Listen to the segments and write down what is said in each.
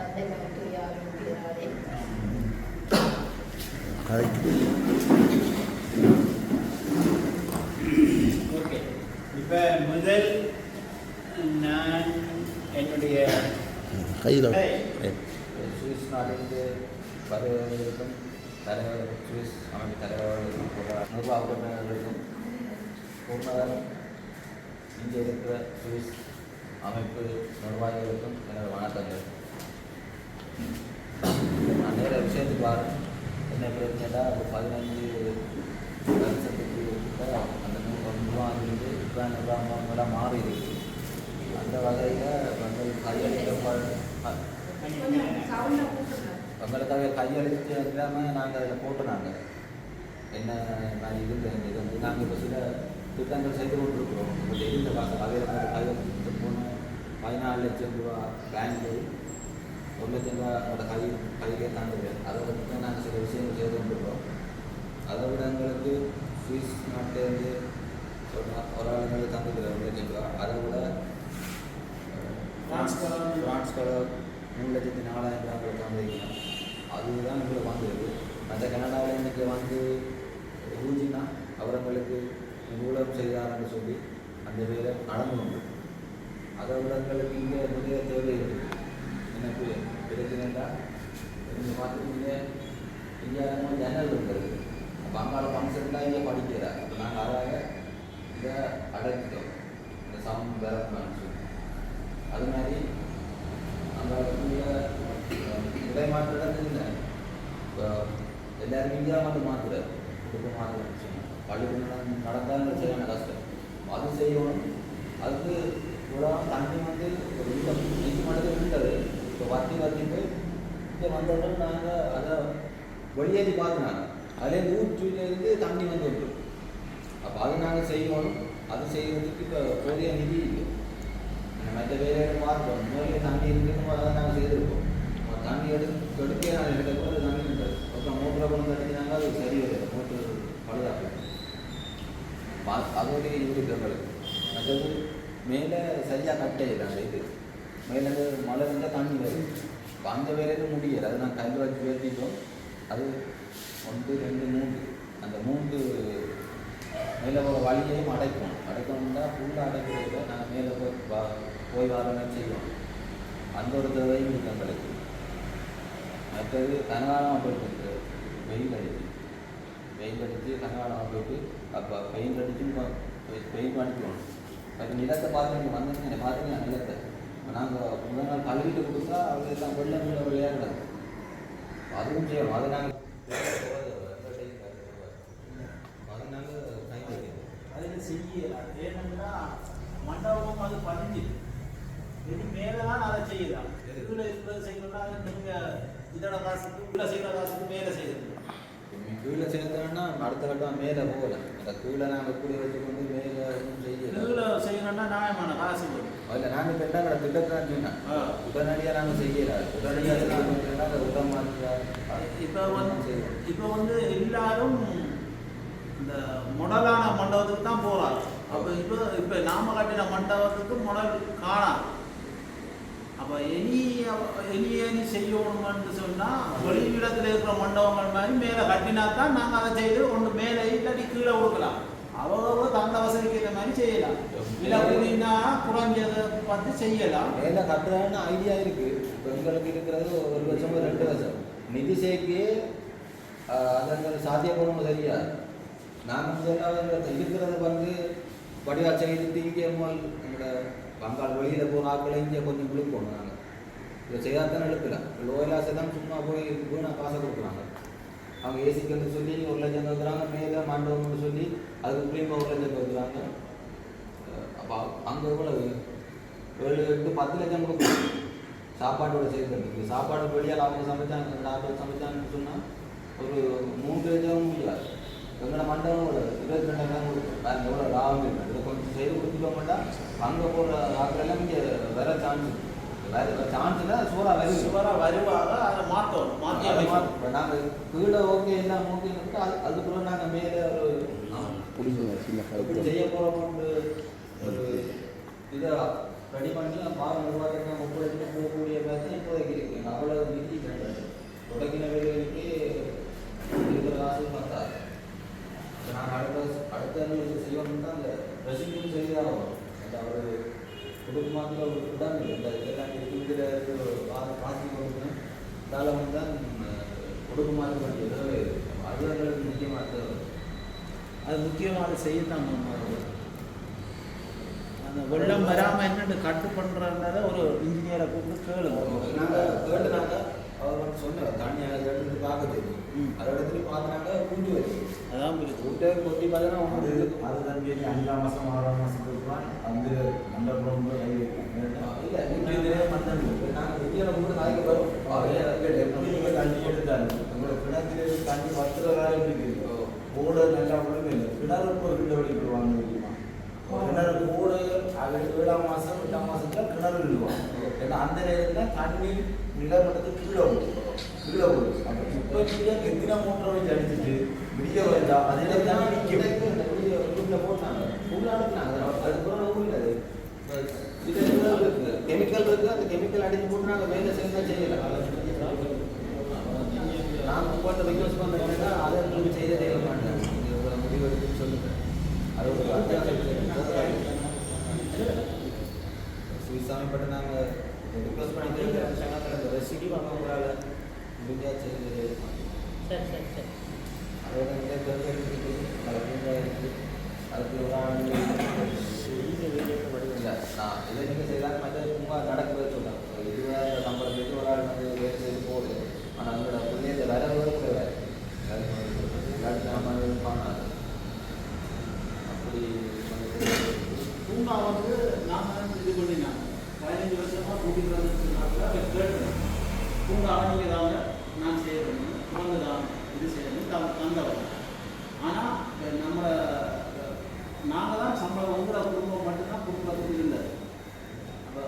தந்தை மகன் ஆரம்பிக்கிறாரே. ஓகே, இப்போ முதல் நான் என்னுடைய கையில் சுவிஸ் நாட்டிலிருந்து வருவதற்கும் தலைவர்களுக்கும் சுவிஸ் அமைப்பு தலைவர்களுக்கும் நிர்வாக உறுப்பினர்களுக்கும் பூர்ணதரம் இங்கே இருக்கிற சுவிஸ் அமைப்பு நிர்வாகிகளுக்கும் எனது வணக்கங்கள். நான் நேர விஷயத்துக்கு வரேன். என்ன பிரச்சனைனா ஒரு 15 வருஷத்துக்கு அந்த நிர்வாகத்திலிருந்து இப்போ நிர்வாகமெல்லாம் மாறி இருக்கு. அந்த வகையில் எங்களுக்காக கையெழுத்து இல்லாமல் நாங்கள் அதில் போட்டுனாங்க. என்ன நான் இது வந்து நாங்கள் இப்போ சில திட்டங்கள் செய்து கொண்டிருக்கிறோம். இப்போ தெரிந்த வகையில் கையெழுத்து போனோம். 14 லட்சம் ரூபா பேங்க்கு 1 லட்சம் ரூபா என்னோட கையிலே தாண்டுது. அதை வச்சு நாங்கள் சில விஷயங்கள் செய்து கொண்டிருக்கிறோம். அதை விட எங்களுக்கு சுவிஸ் நாட்டிலேருந்து ஒரு ஆளுங்களுக்கு தந்துது 1 லட்சம் ரூபா. அதை விட ஃப்ரான்ஸ் கலர் 3,04,000 ரூபாய்க்கு தந்துருக்கோம். அதுதான் எங்களுக்கு வந்தது. அந்த கனடாவில் இன்றைக்கி வந்து ரூஜினா அவர்களுக்கு ஊழல் செய்தார்னு சொல்லி அந்த வேலை நடந்து கொண்டு அதை விட எங்களுக்கு இங்கே நிறைய தேவை இருக்குது. எனக்கு பிரச்சனைண்டா நீங்கள் பார்த்துக்கிங்க இந்தியாவில் ஜன்னல் இருக்கிறது. அப்போ அங்கால ஃபங்க்ஷன்லாம் இங்கே படிக்கிறார். அப்போ நாங்கள் அதாக இதை அடைச்சிட்டோம். இந்த சவுண்ட் டெவலப்மெண்ட் சொல்லி அது மாதிரி அங்கே இதை மாற்றுறது இல்லை. இப்போ எல்லாருமே இந்தியா மட்டும் மாற்றுறாரு. குடும்பம் மாற்றுறது பள்ளிக்கூடம் நடந்தாலும் செய்யணும் கஷ்டம். அது செய்யணும். அதுக்கு கூட தண்ணி வந்து ஒரு நீதி மட்டத்தில் இருந்தது. இப்போ வத்திட்டு இங்கே வந்தவுடன் நாங்கள் அதை வெளியேறி பார்த்துனாங்க. அதுலேருந்து ஊற்றிலேருந்து தண்ணி வந்து வந்துடும். அப்போ அது நாங்கள் செய்யணும். அது செய்கிறதுக்கு இப்போ போதிய நிதி இல்லை. மற்ற வேலையை பார்த்தோம். முதல்ல தண்ணி இருக்குன்னு அதை நாங்கள் செய்திருக்கோம். தண்ணி எடுக்க நாங்கள் எடுக்க அது தண்ணி இருந்தது. அப்புறம் மோட்டரை கொண்டு அடிக்கிறாங்க. அது சரி வரும். மோட்டர் பழுதாக்கு அதோடைய இருக்கிறவங்களுக்கு மற்றது மேலே சரியாக கட்டையில அந்த இது மேலேருந்து மழை இருந்தால் தண்ணி வரும். இப்போ அந்த வேலையில் முடியலை. அது நாங்கள் கையில் வச்சு பேசிட்டோம். அது 1 2 3 அந்த 3 மேலே ஒரு வழியையும் அடைக்கணும்னா ஃபுல்லாக அடைக்கிறத நாங்கள் மேலே போய் வரமே செய்வோம். அந்த ஒரு தேவையும் இருக்கு எங்களுக்கு. மற்றது கனகாலமாக போயிட்டு வெயில் அடித்து கனகாலமாக போயிட்டு அப்போ பெயிண்ட் அடித்து பெயிண்ட் அடிக்கணும். இப்போ நிலத்தை பார்த்து வந்தீங்க பார்த்தீங்க நிலத்தை நாங்கள் முதல் நாள் கழுவிட்டு கொடுத்தா அவங்க எல்லாம் வெள்ளம் விளையாடுறாங்க. அதுவும் செய்யணும். அதை நாங்கள் அதில் செய்யலாம். ஏன்னா மண்டபமும் அது பதிஞ்சு இது மேலே தான் அதை செய்யலாம். இதில் இருக்கிறது செய்யணும்னா நீங்கள் இதோட காசுக்கு உள்ள செய்கிற காசுக்கு மேலே செய்யணும். கீழே சேர்த்தோம்னா அடுத்த கட்டம் மேலே போகல. அந்த கீழே நாங்கள் கூடி வச்சுக்கொண்டு மேலே செய்யலாம். கீழே செய்யணும்னா நியாயமான காசு போடும். அதில் நாங்கள் இப்போ என்ன திட்டத்தை சொன்னேன் உடனடியாக நாங்கள் செய்யலாம். உடனடியாக உடமாற்ற இப்போ வந்து எல்லாரும் இந்த முடலான மண்டபத்துக்கு தான் போகிறாங்க. அப்போ இப்போ நாம கட்டின மண்டபத்துக்கு முடல் காணாது. அப்போ இனி செய்யணும்னு சொன்னால் வெளியிடத்தில் இருக்கிற மண்டபங்கள் மாதிரி மேலே கட்டினா தான் நாங்கள் அதை செய்து ஒன்று மேலே இல்லாட்டி கீழே கொடுக்கலாம். அவங்க தந்த வசதிக்கு இந்த மாதிரி செய்யலாம். இல்லை கூடினா குறைஞ்சதை பார்த்து செய்யலாம். மேலே கட்டுறான்னு ஐடியா இருக்குது. இப்போ எங்களுக்கு இருக்கிறது 1 வருஷம் 2 வருஷம் நிதி சேர்க்கி அதற்கு சாத்தியப்படும் தெரியாது. நாங்கள் இருக்கிறது வந்து வடிவா செய்து இங்கே எங்களோட பங்காள் வெளியில் போகிற ஆட்களை இங்கே கொஞ்சம் விழுப்போம். நாங்கள் இதை செய்யாதான் எடுக்கலாம். லோயலாசை தான் சும்மா போய் வீணாக காசை கொடுக்குறாங்க. அவங்க ஏசிக்கன்னு சொல்லி 1 லட்சம் கொடுக்குறாங்க. மேலே மண்டபம்னு சொல்லி அதுக்கு புளியமாக 1 லட்சம் கொடுக்குறாங்க. அப்போ அங்கே எவ்வளவு 7 8 10 லட்சம் கொடுக்குறாங்க சாப்பாட்டோட சேர்த்து. சாப்பாடு வெளியால் அவங்க சமைச்சாங்க 2 ஆட்கள் சமைச்சாங்கன்னு சொன்னால் ஒரு 3 லட்சம் முடியாது. எங்களோட மண்டபம் 22,000 கொடுக்கும். வேறு எவ்வளோ லாபம் இருக்குது. இதை கொஞ்சம் செய்து கொடுத்துட்டோம்னா அங்கே போகிற ஆட்களெல்லாம் இங்கே வர சான்ஸ் வேறு சான்ஸ்னா சூறாக வருவாங்க. அதை மாற்றணும். இப்போ நாங்கள் கீழே ஓகே எல்லாம் ஓகேன்னு அதுக்கப்புறம் நாங்கள் மேலே ஒரு இப்படி செய்ய போகிறோம்னு ஒரு இதை ரெடி பண்ணி பாருங்க 30 லட்சம் போகக்கூடிய பேச்சு இப்போதைக்கு இருக்கு. அதால் வந்து தான் கொடுக்குமாறு வேண்டியது அது எங்களுக்கு முக்கியமாக தேவை. அது முக்கியமாக செய்யத்தான் அந்த வெள்ளம் வராமல் என்னென்னு கட்டு பண்ணுறதுனால ஒரு இன்ஜினியரை கூப்பிட்டு கேளுங்க. நாங்கள் கேட்டுனாங்க அவர் வந்து சொன்னார் தண்ணி எடுத்து பார்க்க தெரியும். அதை இடத்துல பார்க்குறாங்க கூட்டி வருது. அதான் கூட்டை கொட்டி பார்த்தா அது தான் சொல்லி 5ஆம் மாதம் 6ஆம் மாதத்துக்கு தான் வந்து நல்ல ரொம்ப கை வைக்கும். இல்லை நீங்கள் நாங்கள் வெளியில் கூட நாளைக்கு வரும் தண்ணி எடுத்தாரு உங்களோட கிணத்துல தண்ணி 10 ரூபாய் இருக்குது. கூட நல்லா ஒழுங்கு இல்லை. கிணறு இப்போ 2 வழிக்குவாங்க தெரியுமா? கிணறு கூட 7ஆம் மாதம் 8ஆம் மாதத்துல கிணறு விடுவாங்க. ஏன்னா அந்த நேரத்தில் தண்ணி நிலமட்டத்துக்கு கீழே போகும். அப்போ இப்போ நீங்கள் எத்தனை மோட்டரை வச்சு அடிச்சுட்டு விடிய வந்தா அதில் தண்ணி நிற்கும். வீட்டில் போட்டாங்க ஃபுல்லாக அனுப்புனாங்க. அதுக்கப்புறம் ஊரில் அது கெமிக்கல் இருக்குது. அந்த கெமிக்கல் அடித்து போட்டு நாங்கள் வேலை செய்ய செய்யலை. நான் உங்கள்கிட்ட ரிக்வஸ்ட் பண்ணுறேன்னா அதை உங்களுக்கு செய்ததே மாட்டேன். நீங்கள் முடிவு எடுத்துன்னு சொல்லுங்கள். அது ஒரு சுவிசாமிப்பட்டு நாங்கள் ரிக்வஸ்ட் பண்ணிட்டு அந்த ரெசிபி வாங்க உங்களால் முடிஞ்சால் செய்து சரி சரி சரி. அதோட நிறைய இருக்குது. அதுக்கு ஒரு ஆள் இல்லை. நான் இதை நீங்கள் செய்தால் மற்ற சும்மா நடக்கவே சொல்லலாம். இதுவாக இந்த நம்பருக்கு ஒரு ஆள் வந்து வேலை செய்து போகுது. ஆனால் அவங்களோட பிள்ளைங்க வேற ஒரு வேறு காணாது. அப்படி பூங்கா வந்து நான் இது பண்ணினேன் 15 வருஷமாக கூட்டிட்டு கேட்டேன். பூங்காவை நீங்கள் தாங்க நான் செய்யணும் அவங்க தான் இது செய்யணும் தந்தவங்க. ஆனால் நம்ம நாங்கள் தான் சம்பளம் வந்து குடும்பம் மட்டும்தான் குடும்பத்துக்கு இருந்தது. அப்போ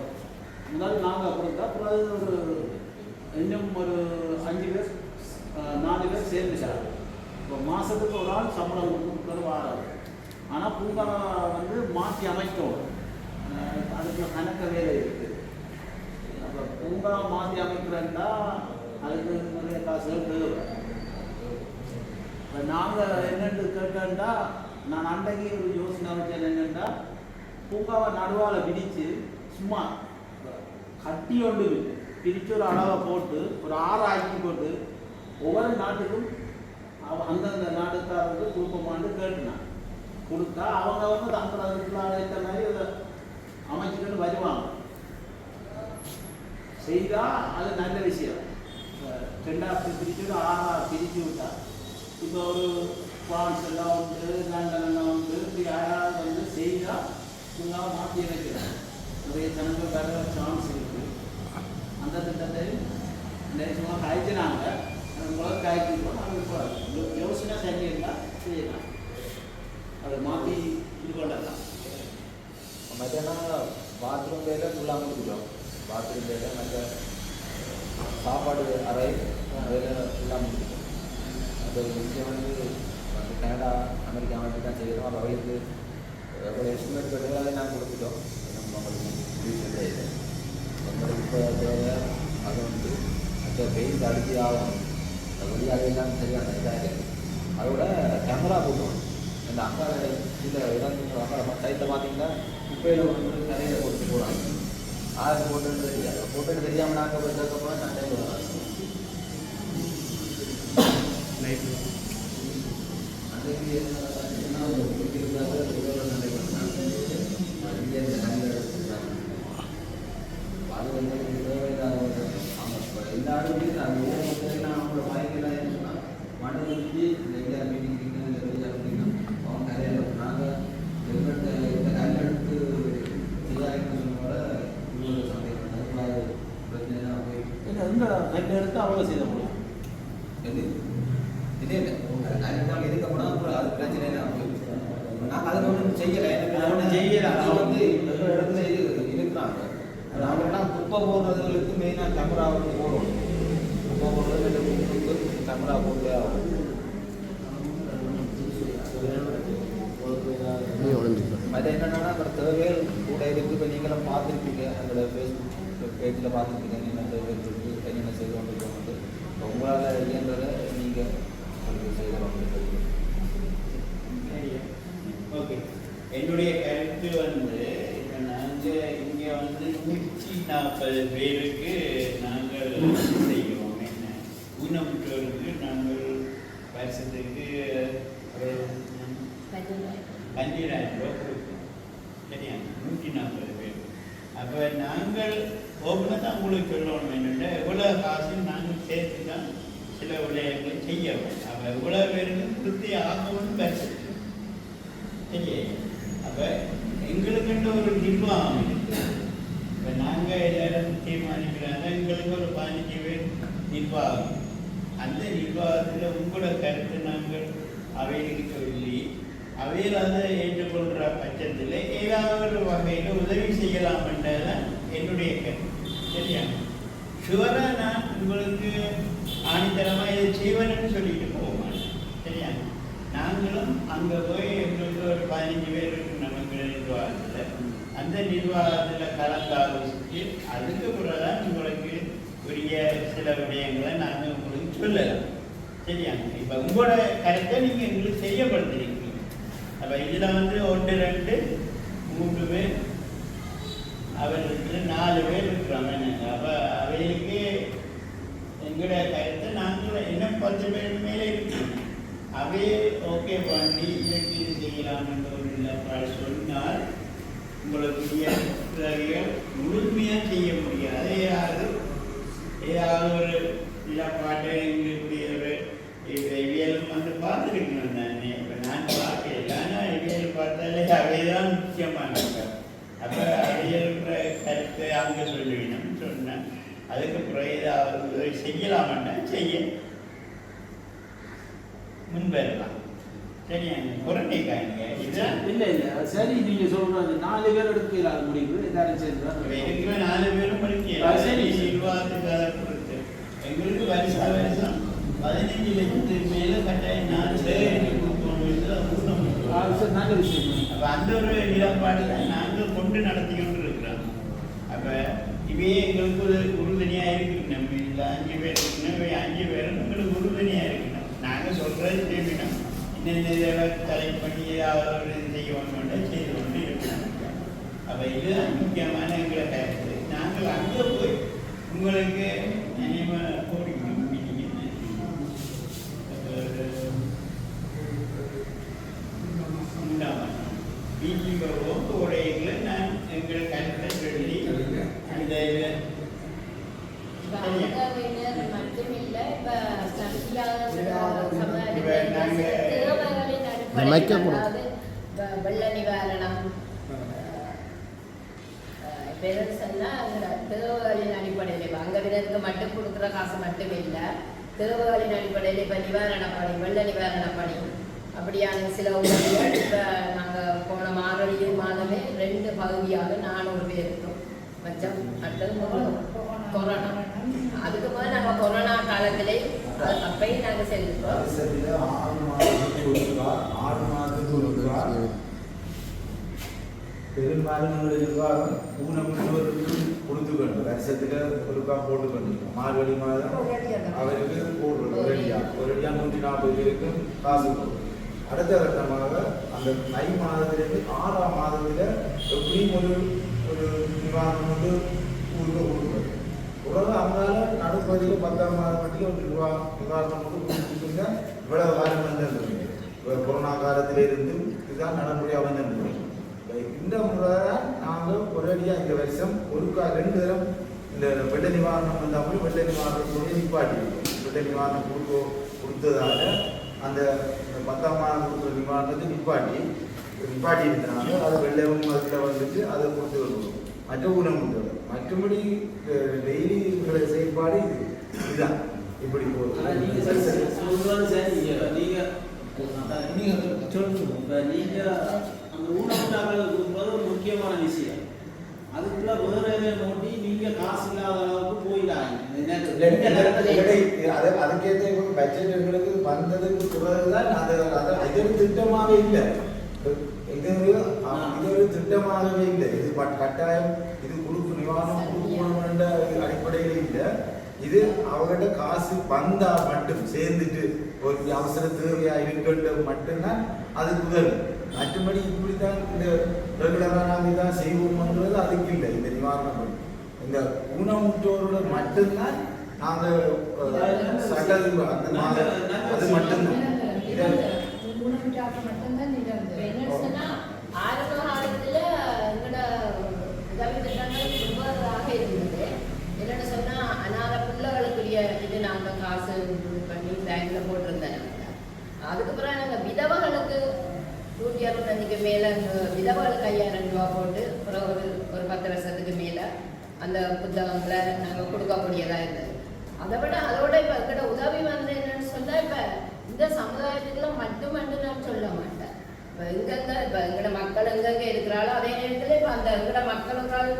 முதல் நாங்கள் கொடுத்தா அப்புறம் ஒரு இன்னும் ஒரு 5 பேர் 4 பேர் சேர்ந்துச்சாங்க. இப்போ மாதத்துக்கு ஒரு ஆள் சம்பளம் கொடுக்குறது வாராது. ஆனால் பூங்கா வந்து மாற்றி அமைக்கணும். அதுக்கு கணக்க வேலை இருக்குது. அப்போ பூங்கா மாற்றி அமைக்கிறேன்னா அதுக்கு நிறைய காசுகள் தேவை. இப்போ நாங்கள் என்னென்னு கேட்டோம்னா நான் அன்றைக்கு ஒரு யோசனை வச்சேன். என்னென்னா பூங்காவை நடுவால் பிடிச்சு சும்மா கட்டி ஒன்று பிரித்து ஒரு அளவை போட்டு ஒரு 6 ஆக்கி போட்டு ஒவ்வொரு நாட்டுக்கும் அந்தந்த நாட்டுக்காரருக்கு கொடுப்போமான்னு கேட்டுனான். கொடுத்தா அவங்க வந்து தங்கள ஏற்ற மாதிரி அதை அமைச்சுக்கிட்டு வருவாங்க. செய்தால் அது நல்ல விஷயம். 2ஆக பிரித்து ஒரு 6ஆக பிரித்து விட்டா இப்போ ஒரு பான்ஸ் எல்லாம் உண்டு, லண்டனெல்லாம் உண்டு. இப்படி யாராவது வந்து செய்தால் பூங்காவை மாற்றி அமைக்கிறாங்க. நிறைய ஜனங்கள் வர சான்ஸ் இருக்குது. அந்த திட்டத்தை சும்மா காய்ச்சினாங்க. உங்களால் காய்ச்சிப்போம். நாங்கள் யோசனை சரியில்லை செய்யலாம். அதை மாற்றி இது பண்ணலாம். மத்தியானம் பாத்ரூம் வேலை ஃபுல்லாக முடிக்கிறோம். பாத்ரூம் வேலை மற்ற சாப்பாடு அறை வேலை ஃபுல்லாக முடிக்கிறோம். அது இங்கே வந்து கனடா அமெரிக்கா அமைப்பு தான் செய்கிறோம். அது அவளுக்கு ஒரு எஸ்டிமேட் கட்டுறதாலே நாங்கள் கொடுத்துட்டோம். நம்மளுக்கு இல்லை நம்மளுக்கு இப்போ தேவை அது வந்து மற்ற பெயிண்ட் அடிச்சு ஆகும். அது வழியாக எல்லாம் சரியான இதாக இருக்குது. அதோட கேமரா போட்டோம். இந்த அக்கா இந்த இடம் சைட்டில் பார்த்தீங்கன்னா குப்பையில் வந்து நிறைய கொடுத்து போகிறாங்க. ஆறு போட்டுன்னு தெரியாது. போட்டுன்னு தெரியாமல் நாங்கள் போய் சண்டை போடுறாங்க. அன்றைக்கு என்ன சண்டை பண்ணுறாங்க. இங்கே இந்த கல்வி எடுத்துருக்காங்க. அது வந்து தேவையில்லாத அவங்க எல்லாரும் அந்த ஊர் அவங்களோட வாய்க்கெல்லாம் என்ன சொன்னால் மண்ணு வச்சு இந்த இந்தியா மீட்டிங் அப்படின்னா அவங்க நிறைய நாங்கள் இந்த கல் எடுத்து செய்யாதுன்னு சொன்னோட இவ்வளோ சந்தேகம் அது பிரச்சனை தான் போய் இந்த கல் எடுத்து அவங்க செய்த முடியும். இதே இல்லை நாங்கள் எதுக்க போனால் அப்புறம் அது பிரச்சனை தான் போய் நாங்கள் அதை ஒன்றும் செய்யலை. ஒன்றும் செய்யலை. அது வந்து எல்லா இடத்துல இருக்கிறாங்க. நாங்கள்லாம் குப்பை போடுறதுகளுக்கு மெயினாக கேமரா வந்து போடுறோம். குப்பை போடுறது கேமரா போட்டு ஆகும். அது என்னென்னா அப்புறம் தேவைகள் கூட இருக்குது. இப்போ நீங்களும் பார்த்துருப்பீங்க. எங்களோட ஃபேஸ்புக் பேஜில் பார்த்துருப்பீங்க. என்னென்ன தேவைகள் இருக்குது, என்னென்ன செய்து கொண்டிருக்கோம். இப்போ உங்களால் இயன்றதை நீங்கள் உங்களுக்கு செய்து கொண்டிருக்கீங்க. ஓகே. என்னுடைய கருத்து வந்து இப்போ நாங்கள் இங்கே வந்து 140 பேருக்கு நாங்கள் செய்வோம். என்ன ஊனமுற்றோருக்கு நாங்கள் வருஷத்துக்கு ஒரு 15,000 ரூபா கொடுப்போம். சரியா? 140 பேர். அப்போ நாங்கள் ஓப்பனாக தான் உங்களுக்கு சொல்லணும் என்னென்னா எவ்வளோ காசு நாங்கள் சேர்த்து தான் சில விடயங்களை செய்யணும். அப்போ எவ்வளோ பேருக்கு திருப்தி ஆகணும்னு வருஷத்துக்கு சரியா? அப்போ எங்களுக்குன்ற ஒரு நிர்வாகம் இருக்குது. இப்போ நாங்கள் எல்லாரும் தீர்மானிக்கிறாங்க எங்களுக்கு ஒரு 15 பேர் நிர்வாகம். அந்த நிர்வாகத்தில் உங்களோட கருத்து நாங்கள் அவைகளுக்கு சொல்லி அவையில் அதை ஏற்றுக்கொள்கிற பட்சத்தில் ஏதாவது ஒரு வகையில் உதவி செய்யலாம்ன்றதான் என்னுடைய கருத்து. சரியா? ஷுவராக நான் உங்களுக்கு ஆணித்தரமாக இதை செய்வேன்னு சொல்லிட்டு போக மாட்டேன். சரியா? நாங்களும் அங்கே போய் எங்களுக்கு ஒரு 15 பேர் இருக்கு நமக்கு நிர்வாகத்தில். அந்த நிர்வாகத்தில் கலந்தாலோசித்து அதுக்கு பிறகுதான் உங்களுக்கு உரிய சில விடயங்களை நாங்கள் உங்களுக்கு சொல்லலாம். சரியா? இப்போ உங்களோட கருத்தை நீங்கள் எங்களுக்கு செய்யப்படுத்துறீங்க. அப்போ இதில் 1, 2, 3 பேர் அவர்களுக்கு 4 பேர் இருக்கிறாங்க. அப்போ அவைகளுக்கு எங்களோட கருத்தை நாங்கள் என்ன 10 பேர் மேலே இருக்கோம். அவையே ஓகே பண்ணி இதற்கு இது செய்யலாம்ன்ற ஒரு நிலப்பாடு சொன்னால் உங்களுடைய உதவிகள் முழுமையாக செய்ய முடியாது. ஏதாவது ஒரு நிலப்பாட்டை எங்களுடைய ஒரு இவியலும் பார்த்துருக்கணும். இப்போ நான் பார்க்கல, ஆனால் இவியல் பார்த்தாலே அவைதான் முக்கியமானது. அப்போ அவையல்ற கருத்தை அங்கே சொல்லுவினோம் சொன்னேன். அதுக்கு பிறகு ஏதாவது உதவி செய்யலாமன்னா செய்ய முன்வரலாம். சரியாங்க? குறைக்காங்க இதுதான் இல்லை சரி. நீங்கள் சொல்கிறது 4 பேர் எடுக்கல முடிவு எல்லாரும் சேர்ந்து இருக்கிற 4 பேரும் படிக்கலாம். சரி, நிர்வாகத்துக்கு அதை பொறுத்து எங்களுக்கு வருஷம் 15 லட்சத்துக்கு மேலே கட்டாயம் 4 பேர் கொடுக்கணும். நல்ல விஷயம். அப்போ அந்த ஒரு நிலப்பாடு தான் நாங்கள் கொண்டு நடத்தி கொண்டு இருக்கிறோம். அப்போ இவையே எங்களுக்கு ஒரு உறுதுணையாக இருக்கணும். நம்ம இதில் 5 பேர் இருக்கணும், இவை 5 பேரும் எங்களுக்கு உறுதுணையாக இருக்கணும். நாங்கள் சொல்கிறது செய்யணும். இன்னும் இதில் தலைப்பு பண்ணி ஏதாவது இது செய்யணும்னு செய்து கொண்டு இருக்கணும். அப்போ இதுதான் முக்கியமான எங்களை கருத்து. நாங்கள் அங்கே போய் உங்களுக்கு போடுங்க உடையில நான் எங்களை கருத்தை சொல்லி அந்த வெள்ள நிவாரணம் தேவைகளின் அடிப்படையில் அங்கவினருக்கு மட்டும் கொடுக்குற காசு மட்டும் இல்லை, தேவைகளின் அடிப்படையில் இப்போ நிவாரண பணி, வெள்ள நிவாரண பணி அப்படியான சில உதவிகள் இப்போ நாங்கள் போன மார்கழி மாதமே 2 பகுதியாக 400 பேருக்கும் மச்சம். அடுத்தது கொரோனா. அதுக்கு மேலே நாங்கள் கொரோனா காலத்திலே அப்பையும் நாங்கள் செஞ்சுருக்கோம். 6 மாதத்துக்கு பெரும்பாலும் நிர்வாகம் ஊனமுற்றோருக்கு கொடுத்துக்கணும். வருஷத்துல ஒருக்கா போட்டுக்கணும். மார்கழி மாதம் அவருக்கு போடுறது ஒரடியா 140 பேருக்கு காசு போடுறது. அடுத்த கட்டமாக அந்த மை மாதத்திலிருந்து 6ஆம் மாதத்தில் எப்படியும் ஒரு நிவாரணம் வந்து கொடுக்குறது. உலக அங்கால நடுப்பகுதியில் 10ஆம் மாதம் மட்டும் ஒரு நிவாரணம் வந்து கொடுத்துருங்க. இவ்வளவு காலம் வந்து கொரோனா காலத்திலிருந்து இதுதான் நடைமுறையாக வந்து இந்த முறை நாங்கள் ஒரேடியாக இந்த வருஷம் ஒருக்கா 2 தரம் இந்த வெள்ள நிவாரணம் வந்தால் வெள்ள நிவாரணத்தோடு நிப்பாட்டிருக்கோம். வெள்ள நிவாரணம் கொடுத்ததால அந்த 10ஆம் மாதம் கொடுக்குற நிவாரணத்தை நிப்பாட்டி இருக்கிறாங்க. அது வெள்ளமும் அதில் வந்துட்டு அதை கொடுத்து வருவோம். மற்ற ஊனமுற்றோர் மற்றபடி டெய்லி உங்களுடைய செயல்பாடு இதுதான். இப்படி போகுது. நீங்கள் அந்த ஊனமுற்றாக்களுக்கு கொடுக்குறது ஒரு முக்கியமான விஷயம். அதுக்குள்ள வேற நோட்டி நீங்கள் காசு இல்லாத அளவுக்கு போயிடாங்க. அதுக்கேற்ற பட்ஜெட் எங்களுக்கு வந்ததுக்கு பிறகுதான் அது ஒரு திட்டமாகவே இல்லை. இது ஒரு திட்டமாகவே இல்லை. இது கட்டாயம் இது கொடுக்கு நிவாரணம் கொடுக்கணும்ன்ற அடிப்படையில் இல்லை. இது அவங்ககிட்ட காசு வந்தா மட்டும் சேர்ந்துட்டு ஒரு அவசர தேவையா இருக்கின்ற மட்டும்தான் அதுக்கு உதவி. மற்றபடி இப்படித்தான் இந்த ரெகுலராக நாங்கள் இதான் செய்வோம்ன்றது அதுக்கு இல்லை. இந்த நிவாரணம் இந்த ஊனமுற்றோரோட மட்டும்தான் நாங்கள் சகல் அந்த மாதிரி அது மட்டும்தான் என்னன்னு சொன்னா ஆரம்ப காலத்துல எங்களோட உதவி திட்டங்கள் ரொம்ப இருந்தது. என்னன்னு சொன்னா அனாத பிள்ளைகளுக்குரிய இது நாங்க காசு பண்ணி பேங்க்ல போட்டிருந்தேன். அதுக்கப்புறம் நாங்க விதவைகளுக்கு 165க்கு மேல விதவைகளுக்கு 5000 ரூபா போட்டு ஒரு 10 வருஷத்துக்கு மேல அந்த புத்தகங்களை நாங்க கொடுக்கக்கூடியதா இருந்தது. அதோட இப்ப எங்கட உதவி வந்து என்னன்னு சொன்னா இப்ப இந்த சமுதாயத்துக்குள்ள மட்டுமன்று நான் சொல்ல மாட்டேன். இப்ப எங்கட மக்கள் எங்கெங்க இருக்கிறாளோ அதே நேரத்துல இப்ப அந்த எங்கட மக்களுக்கால்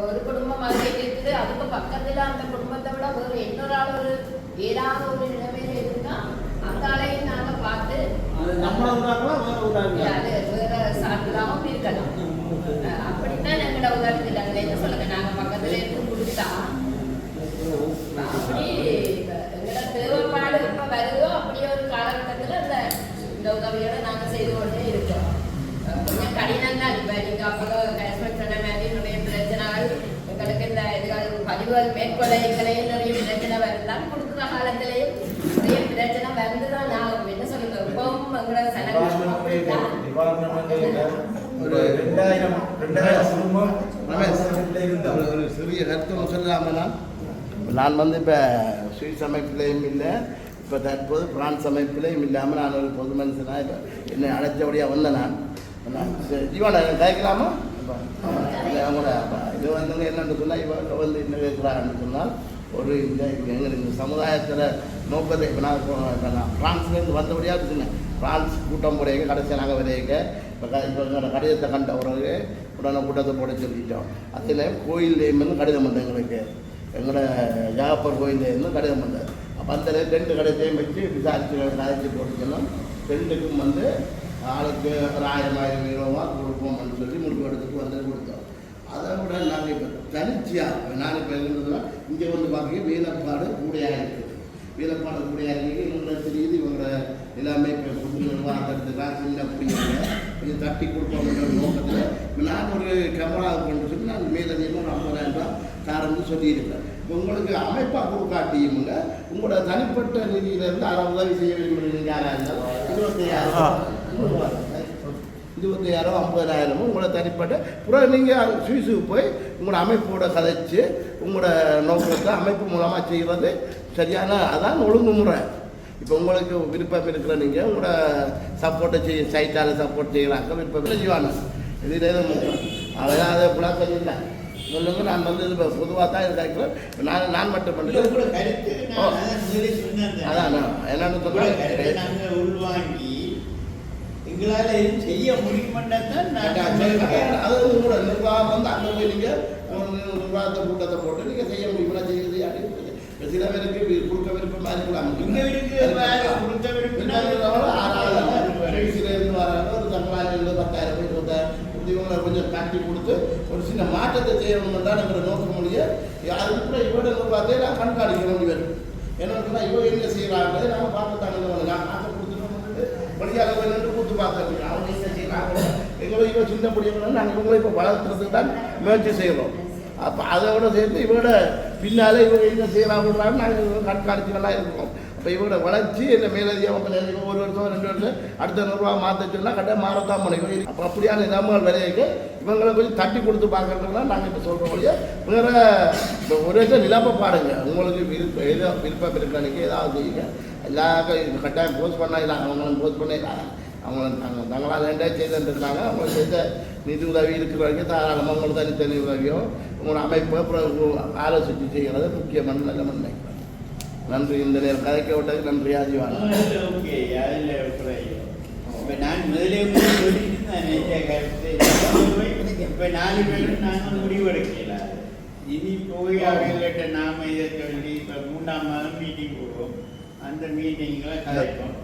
ஒரு குடும்பம் அங்கே இருக்குது. அதுக்கு பக்கத்துல அந்த குடும்பத்தை விட வேறு இன்னொரு ஆள் ஒரு ஏதாவது ஒரு நிலைமையில இருந்தா அந்த ஆளையும் நாங்க பார்த்து அது வேற சாப்பிடாம இருக்கலாம். அப்படித்தான் எங்கட உதவி திட்டங்களை என்ன சொல்லுங்க நாங்க பக்கத்துல இருந்து கொடுத்தா அப்படி எங்கட தேவைப்பாடு எப்ப வருதோ அப்படியே ஒரு காலகட்டத்துல இந்த உதவியோட நாங்க செய்து கொண்டே இருக்கோம். கொஞ்சம் கடினம் தான். இப்ப நீங்க அப்போ ஹஸ்பண்ட் சொன்ன மாதிரி நிறைய பிரச்சனைகள் எங்களுக்கு இந்த எதிர்கால பதிவுகள் மேற்கொள்ளைகளையும் நிறைய பிரச்சனை வருதான். கொடுக்குற காலத்திலையும் நிறைய பிரச்சனை வந்துதான் நான் என்ன சொல்லுங்க இப்பவும் எங்களோட ஒரு 2000 குடும்பம் ஒரு சிறிய கருத்து சொல்லாமல் நான் வந்து இப்போ சுவிஸ் அமைப்பிலையும் இல்லை, இப்போ தற்போது பிரான்ஸ் அமைப்பிலையும் இல்லாமல் நான் ஒரு பொது மனுஷனாக இப்போ என்னை அழைச்சபடியாக வந்தேன். நான் ஜீவான கேட்கலாமா? அவங்களோட இது வந்துங்க என்னென்னு சொன்னால் இவங்க வந்து என்ன கேட்குறாங்கன்னு சொன்னால் ஒரு இந்த சமுதாயத்தில் நோக்கத்தை இப்போ நான் ஃப்ரான்ஸ்லேருந்து வந்தபடியாக சொன்னேன். ஃப்ரான்ஸ் கூட்டம் போடையங்க கடைசியாக நாங்கள் விதைக்க இப்போ எங்களோட கடிதத்தை கண்ட உறவு உடனே கூட்டத்தை போட சொல்லிட்டோம். அதில் கோயில்லேருந்து கடிதம் வந்தேன் எங்களுக்கு. எங்களோட ஜாகப்பர் கோயிலேருந்து கடிதம் வந்தது. அப்போ அந்த 2 கடிதத்தையும் வச்சு விசாரித்து போட்டுக்கணும். 2க்கும் வந்து ஆளுக்கு ஒரு 1000 ரூபா கொடுப்போம்னு சொல்லி முடிவு எடுத்துட்டு வந்து கொடுத்தோம். அதை விட நாங்கள் இப்போ தனிச்சியாக நான் இப்போ இருந்ததுன்னா இங்கே வந்து பார்க்க வீரப்பாடு கூடையாக இருக்குது. வீரப்பாடு கூடையாக இருக்குது. இவங்களை தெரியுது இவங்களோட எல்லாமே இப்போ கொடுத்துருவா அந்த ராசியில் அப்படிங்க கொஞ்சம் தட்டி கொடுப்போம்ன்ற நோக்கத்தில் நான் ஒரு கேமரா கொண்டு சொல்லி நான் மேலதிகமாக ஒரு 50,000 ரூபா காரன்னு சொல்லியிருக்கேன். உங்களுக்கு அமைப்பாக கொடுக்காட்டியும்ல உங்களோட தனிப்பட்ட நிதியிலேருந்து அதை உதவி செய்ய வேண்டும். யாராக இருந்தாலும் 25,000 50,000 உங்களோட தனிப்பட்ட பிறகு நீங்கள் சுவிஸுக்கு போய் உங்களோட அமைப்போட கதைச்சு உங்களோட நோக்கத்தை அமைப்பு மூலமாக செய்கிறது சரியான அதான் ஒழுங்குமுறை. இப்போ உங்களுக்கு விருப்பம் இருக்கிற நீங்கள் உங்களோட சப்போர்ட்டை செய்ய சைட்டால் சப்போர்ட் செய்கிறாங்க விருப்பம் செய்வாங்க. இதில் எதுவும் அதான் அதை புழக்கம் இல்லை சொல்லுங்க. நான் வந்து இது பொதுவாக தான் இருக்கிறேன். நான் மட்டும் பண்ணுறேன். அதான் என்னன்னு சொல்லுங்கள் உள்வாங்கி எங்களால் எதுவும் செய்ய முடியுமென்றால் அது கூட நிர்வாகம் வந்து அங்கே போய் நீங்கள் நிர்வாகத்தை கூட்டத்தை போட்டு நீங்கள் செய்ய முடியுமா செய்யுது அப்படின்னு சில பேருக்கு கொடுக்க விருப்பமாக இருக்கலாம். இருந்து வராங்க ஒரு தமிழ்நாட்டில் 10,000 இவங்களை கொஞ்சம் காட்டி கொடுத்து ஒரு சின்ன மாற்றத்தை செய்யணும் தான் எங்களை நோக்க முடியும். அதுக்கு கூட இவரோட பார்த்தே நான் கண்காணிக்க முடியும். என்னன்னா இவங்க என்ன செய்யறாங்க நாங்கள் பார்க்கத்தாங்க நான் காசை கொடுத்துட்டு வழியாக வேணும்னு கூட்டு பார்த்துருக்கோம். அவங்க என்ன செய்யறாங்க எங்களை இவங்க சின்ன முடியும்னா நாங்கள் இவங்களை இப்போ வளர்த்துறதுக்கு தான் முயற்சி செய்கிறோம். அப்போ அதோட சேர்த்து இவரோட பின்னாலே இவங்க என்ன செய்யறாங்கன்னு நாங்கள் கண்காணிச்சுலாம் இருக்கோம். அப்போ இவரோட வளர்ச்சி இந்த மேலதிகம் ஒரு வருஷம் 2 வருஷம் அடுத்த 100 ரூபா மாற்ற சொன்னால் கட்டாயம் மாறத்தான் முடியும். அப்போ அப்படியான நிதாமல் விலைக்கு இவங்களை கொஞ்சம் தட்டி கொடுத்து பார்க்கறதுனா நாங்கள் இப்போ சொல்கிற வழியா வேறு ஒரு வருஷம் நிலப்ப பாடுங்க. உங்களுக்கு விருப்பம் இருக்கா நீங்கள் ஏதாவது செய்யுங்க. எல்லாருக்கும் கட்டாயம் போஸ்ட் பண்ண இல்லை அவங்களும் போஸ்ட் பண்ணிடலாம். அவங்க தங்களால் ரெண்டே செய்துருக்காங்க. அவங்க செய்த நிதி உதவி இருக்கிற வரைக்கும் தாராளமாக உங்களுக்கு தனித்தனி உதவியோ உங்களோட அமைப்போ அப்புறம் ஆலோசித்து செய்கிறது முக்கியமான நல்ல நினைக்கிறேன். நன்றி. இந்த நேரம் கதைக்க விட்டதுக்கு நன்றி. ஆஜீவான ஓகே. அதில் இப்போ நான் முதலே சொல்லியிருந்தேன் இப்போ 4 பேரும் நாங்கள் முடிவெடுக்கல. இனி போய் அவங்கள்ட்ட நாம் இதை சொல்லி இப்போ 3ஆம் மாதம் மீட்டிங் போடுவோம். அந்த மீட்டிங்கில் கதைப்போம்.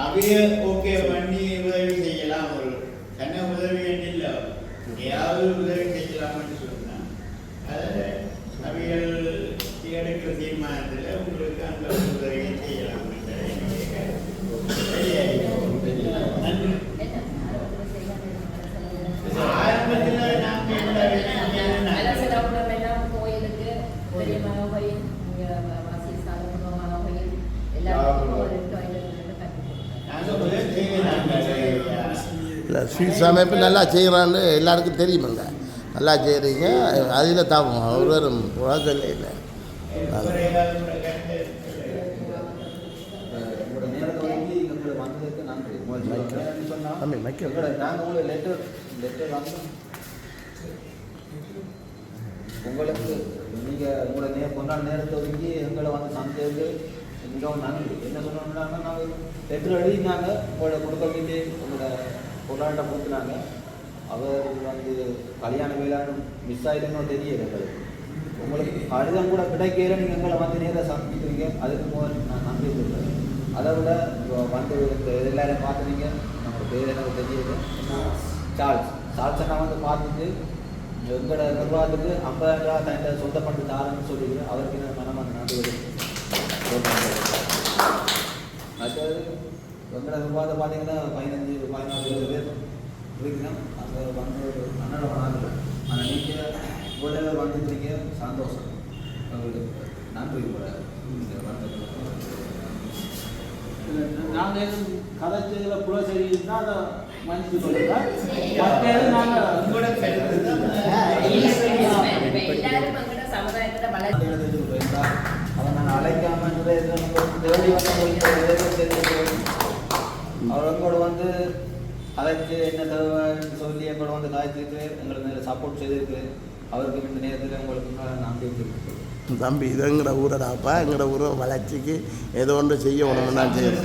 அவைய ஓகே பண்ணி உதவி செய்யலாம். ஒரு தன்னை உதவி இல்லை ஏதாவது உதவி செய்யலாம்னு சொன்னால் அதில் அவைகள் எடுக்கிற தீர்மானத்தில் உங்களுக்கு அந்த உதவியை செய்யலாம். ஆரம்பத்தில் நாம் கோயிலுக்கு பெரிய மகன் எல்லாருக்கும் ஒரு டாய்லெட் கட்டி கொடுக்குறோம். நாங்கள் முதல் செய்கிறாங்க. இல்லை ஸ்வீட் சமைப்பு நல்லா செய்கிறான்னு எல்லாருக்கும் தெரியுமில்ல. நல்லா செய்கிறீங்க, அதில் தாபம் ஒருவரும் சொல்ல இல்லை. உங்களோட நேரத்தை ஒதுக்கி எங்களை வந்ததுக்கு நன்றி. சொன்னால் தம்பி, மைக்கேல். எங்களோட நாங்கள் உங்களை லெட்டர் வந்து உங்களுக்கு நீங்கள் உங்களோட பொன்னாள் நேரத்தை ஒதுக்கி எங்களை வந்து சந்தித்தது மிகவும் நன்றி. என்ன சொன்னோம்னா நாங்கள் லெட்டர் எழுதினாங்க, உங்களோட குடும்பத்துக்கு உங்களோட பொருளாண்ட கொடுத்துனாங்க. அவர் வந்து கல்யாண வேளாண் மிஸ் ஆகிடுன்னு தெரியல எங்களுக்கு. உங்களுக்கு கடிதம் கூட கிடைக்கல, நீங்கள் எங்களை வந்து நேராக சந்திக்கிறீங்க, அதுக்கு முதல் நான் நன்றி சொல்கிறேன். அதை விட வந்து எல்லாரும் பார்த்துனீங்க, நம்ம பேர் எனக்கு தெரியல, சார்ஸ் நான் வந்து பார்த்துட்டு எங்களோட நிர்வாகத்துக்கு 50,000 ரூபா தன் சொந்த பண்ணி தாரன்னு சொல்லிக்கிறேன். அவருக்கு நான் மனமான நன்றி. மற்றது எங்களோட நிர்வாகத்தை பார்த்தீங்கன்னா 15-14 பேர் இருக்கணும். அங்கே வந்து அண்ணாட வராங்க. ஆனால் நீங்கள் இவ்வளோ வந்துருக்கீங்க, சந்தோஷம். உங்களுக்கு நன்றி. நாங்கள் கதைச்சதில் புல சரின்னா அதை மன்னிச்சு சொல்லுங்க. மற்றது நாங்கள் உங்களோட கருத்து தான் எல்லாரும் எங்களோட சமுதாயத்துல வளர்ச்சி அவன் நான் அழைக்காமல் தேடி அவர் எங்களோட வந்து அழைச்சி என்ன தேவைன்னு சொல்லி எங்களோட வந்து காய்ச்சிட்டு எங்களுக்கு மேலே சப்போர்ட் செய்திருக்கு. அவருக்கு இந்த நேரத்தில் உங்களுக்கு நன்றி தெரிவிக்கிறேன். தம்பி, இது எங்களோட ஊரடாப்பா, எங்களோட ஊரை வளர்ச்சிக்கு ஏதோ ஒன்று செய்யணும் நான் செய்யணும்.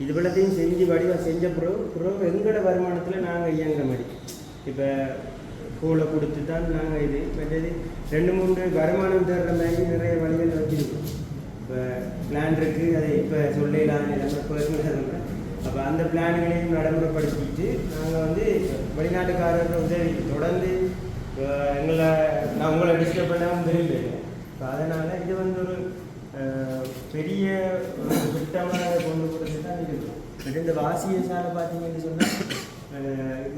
இது எல்லாத்தையும் செஞ்சு வடிவாக செஞ்ச பிறகு எங்களோட வருமானத்தில் நாங்கள் இயங்குற மாதிரி இப்போ கூலை கொடுத்து தான் நாங்கள் இது மற்றது 2-3 வருமானம் தர்ற மாதிரி நிறைய வழிகள் வச்சுருக்கோம். இப்போ பிளான் இருக்குது, அதை இப்போ சொல்லலாம் நம்ம பர்சனலாக சொல்கிறேன். அப்போ அந்த பிளான்களையும் நடைமுறைப்படுத்திட்டு நாங்கள் வந்து வெளிநாட்டுக்காரர்கள் உதவி தொடர்ந்து நான் உங்களை டிஸ்டர்ப் பண்ணாமல் விரும்புகிறேன். இப்போ அதனால் இது வந்து ஒரு பெரிய ஒரு திட்டமாக கொண்டு போகிறது தான் இருக்குது. இந்த வாசிய சாலை பார்த்தீங்கன்னு சொன்னால்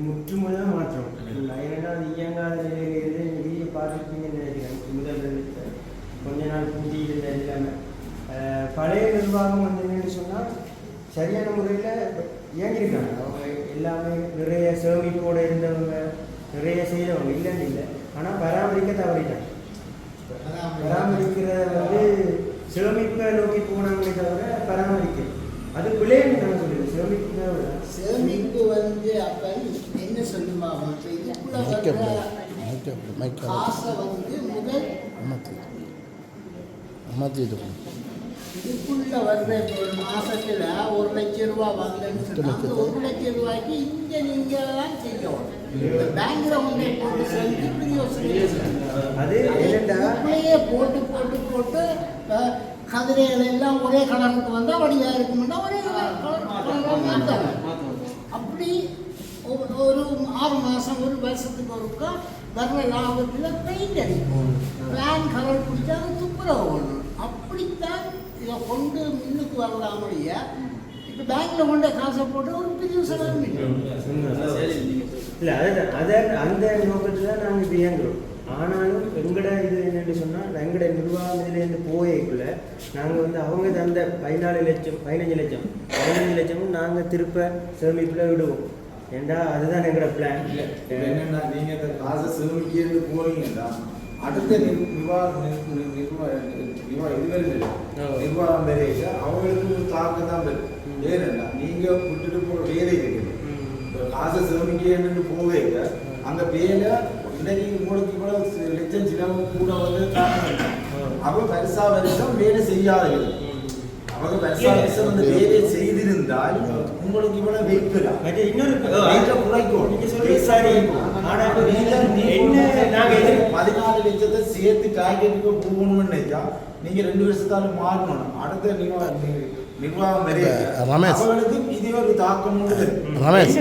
முற்றுமுழுதாக மாற்றம். ஏன்னா அது இயங்காத நிலையிலேருந்து நிறைய பார்த்துருப்பீங்கன்னு நினைக்கிறேன். முதல் கொஞ்ச நாள் பூட்டி இருந்த இல்லாமல் பழைய நிர்வாகம் வந்து என்னென்னு சொன்னால் சரியான முறையில் இயங்கியிருக்காங்க. அவங்க எல்லாமே நிறைய சேமிப்போடு இருந்தவங்க, நிறைய செய்தவங்க இல்லைன்னு இல்லை. ஆனால் பராமரிக்க தவறிட்டாங்க. பராமரிக்கிறத வந்து சேமிப்பை நோக்கி போனாங்களே தவிர பராமரிக்க அது பிள்ளைன்னு நான் சொல்லுவேன். சேமிப்பு வந்து அப்போ என்ன சொல்லுமா, காசை வந்து முதல் இதுக்குள்ள வர்ற ஒரு மாசத்துல 1 லட்சம் ரூபா வாங்கலன்னு சொன்னா 1 லட்சம் ரூபாய்க்கு இங்க நீங்க தான் செய்யணும். பேங்க்ல கொண்டு போட்டு செஞ்சு பிரியோசனையே போட்டு போட்டு போட்டு கதிரைகள் எல்லாம் ஒரே கலருக்கு வந்தால் வடியாக இருக்கும்னா ஒரே கலர் மாற்றாங்க. அப்படி ஒரு 6 மாதம் 1 வருஷத்துக்கு ஒருக்கா வர்ற லாபத்தில் பெயிண்ட் அடிக்கும். பிளான் கலர் பிடிச்சா அது துப்புரவு வரணும். அப்படித்தான் இதை கொண்டு முன்னுக்கு வரலாமலைய இப்போ பேங்க்கில் கொண்டு காசை போட்டு ஒரு பெரிய செலவு இல்லை. அந்த நோக்கத்தில் தான் நாங்கள் இப்போ இயங்குறோம். ஆனாலும் எங்கட இது என்னென்னு சொன்னால் எங்கட நிர்வாகம் இதுலேருந்து போயக்குள்ள நாங்கள் வந்து அவங்க தந்த 14 லட்சம் 15 லட்சமும் நாங்கள் திருப்ப சேமிப்பில் விடுவோம். ஏண்டா அதுதான் எங்களோட பிளான். இல்லை என்னென்னா நீங்கள் இந்த காசை சேமிக்கிறது போனீங்கன்னா அடுத்த நிர்வாகம் வேலைக்கு அவங்களுக்கு ஒரு தாக்கம் தான் வரும். ஏன்னா நீங்கள் விட்டுட்டு போகிற வேலை இருக்குது. காசை சேமிக்கணுன்னு போக அந்த வேலை இன்னைக்கு உங்களுக்கு கூட லட்சம் சிலவு கூட வந்து அவங்க வருஷம் வேலை செய்யாதது. அவங்க வருஷம் வந்து வேலை செய்திருந்தால் உங்களுக்கு கூட வைக்கலாம். இன்னொரு குறைக்கும். 14 லட்சத்தை சேர்த்து டார்கெட்டுக்கு போகணும்னு நினைச்சா நீங்க 2 வருஷத்தால மாறணும். அடுத்த நிர்வாகம் அவர்களுக்கு இது ஒரு தாக்கம். ரமேஷ்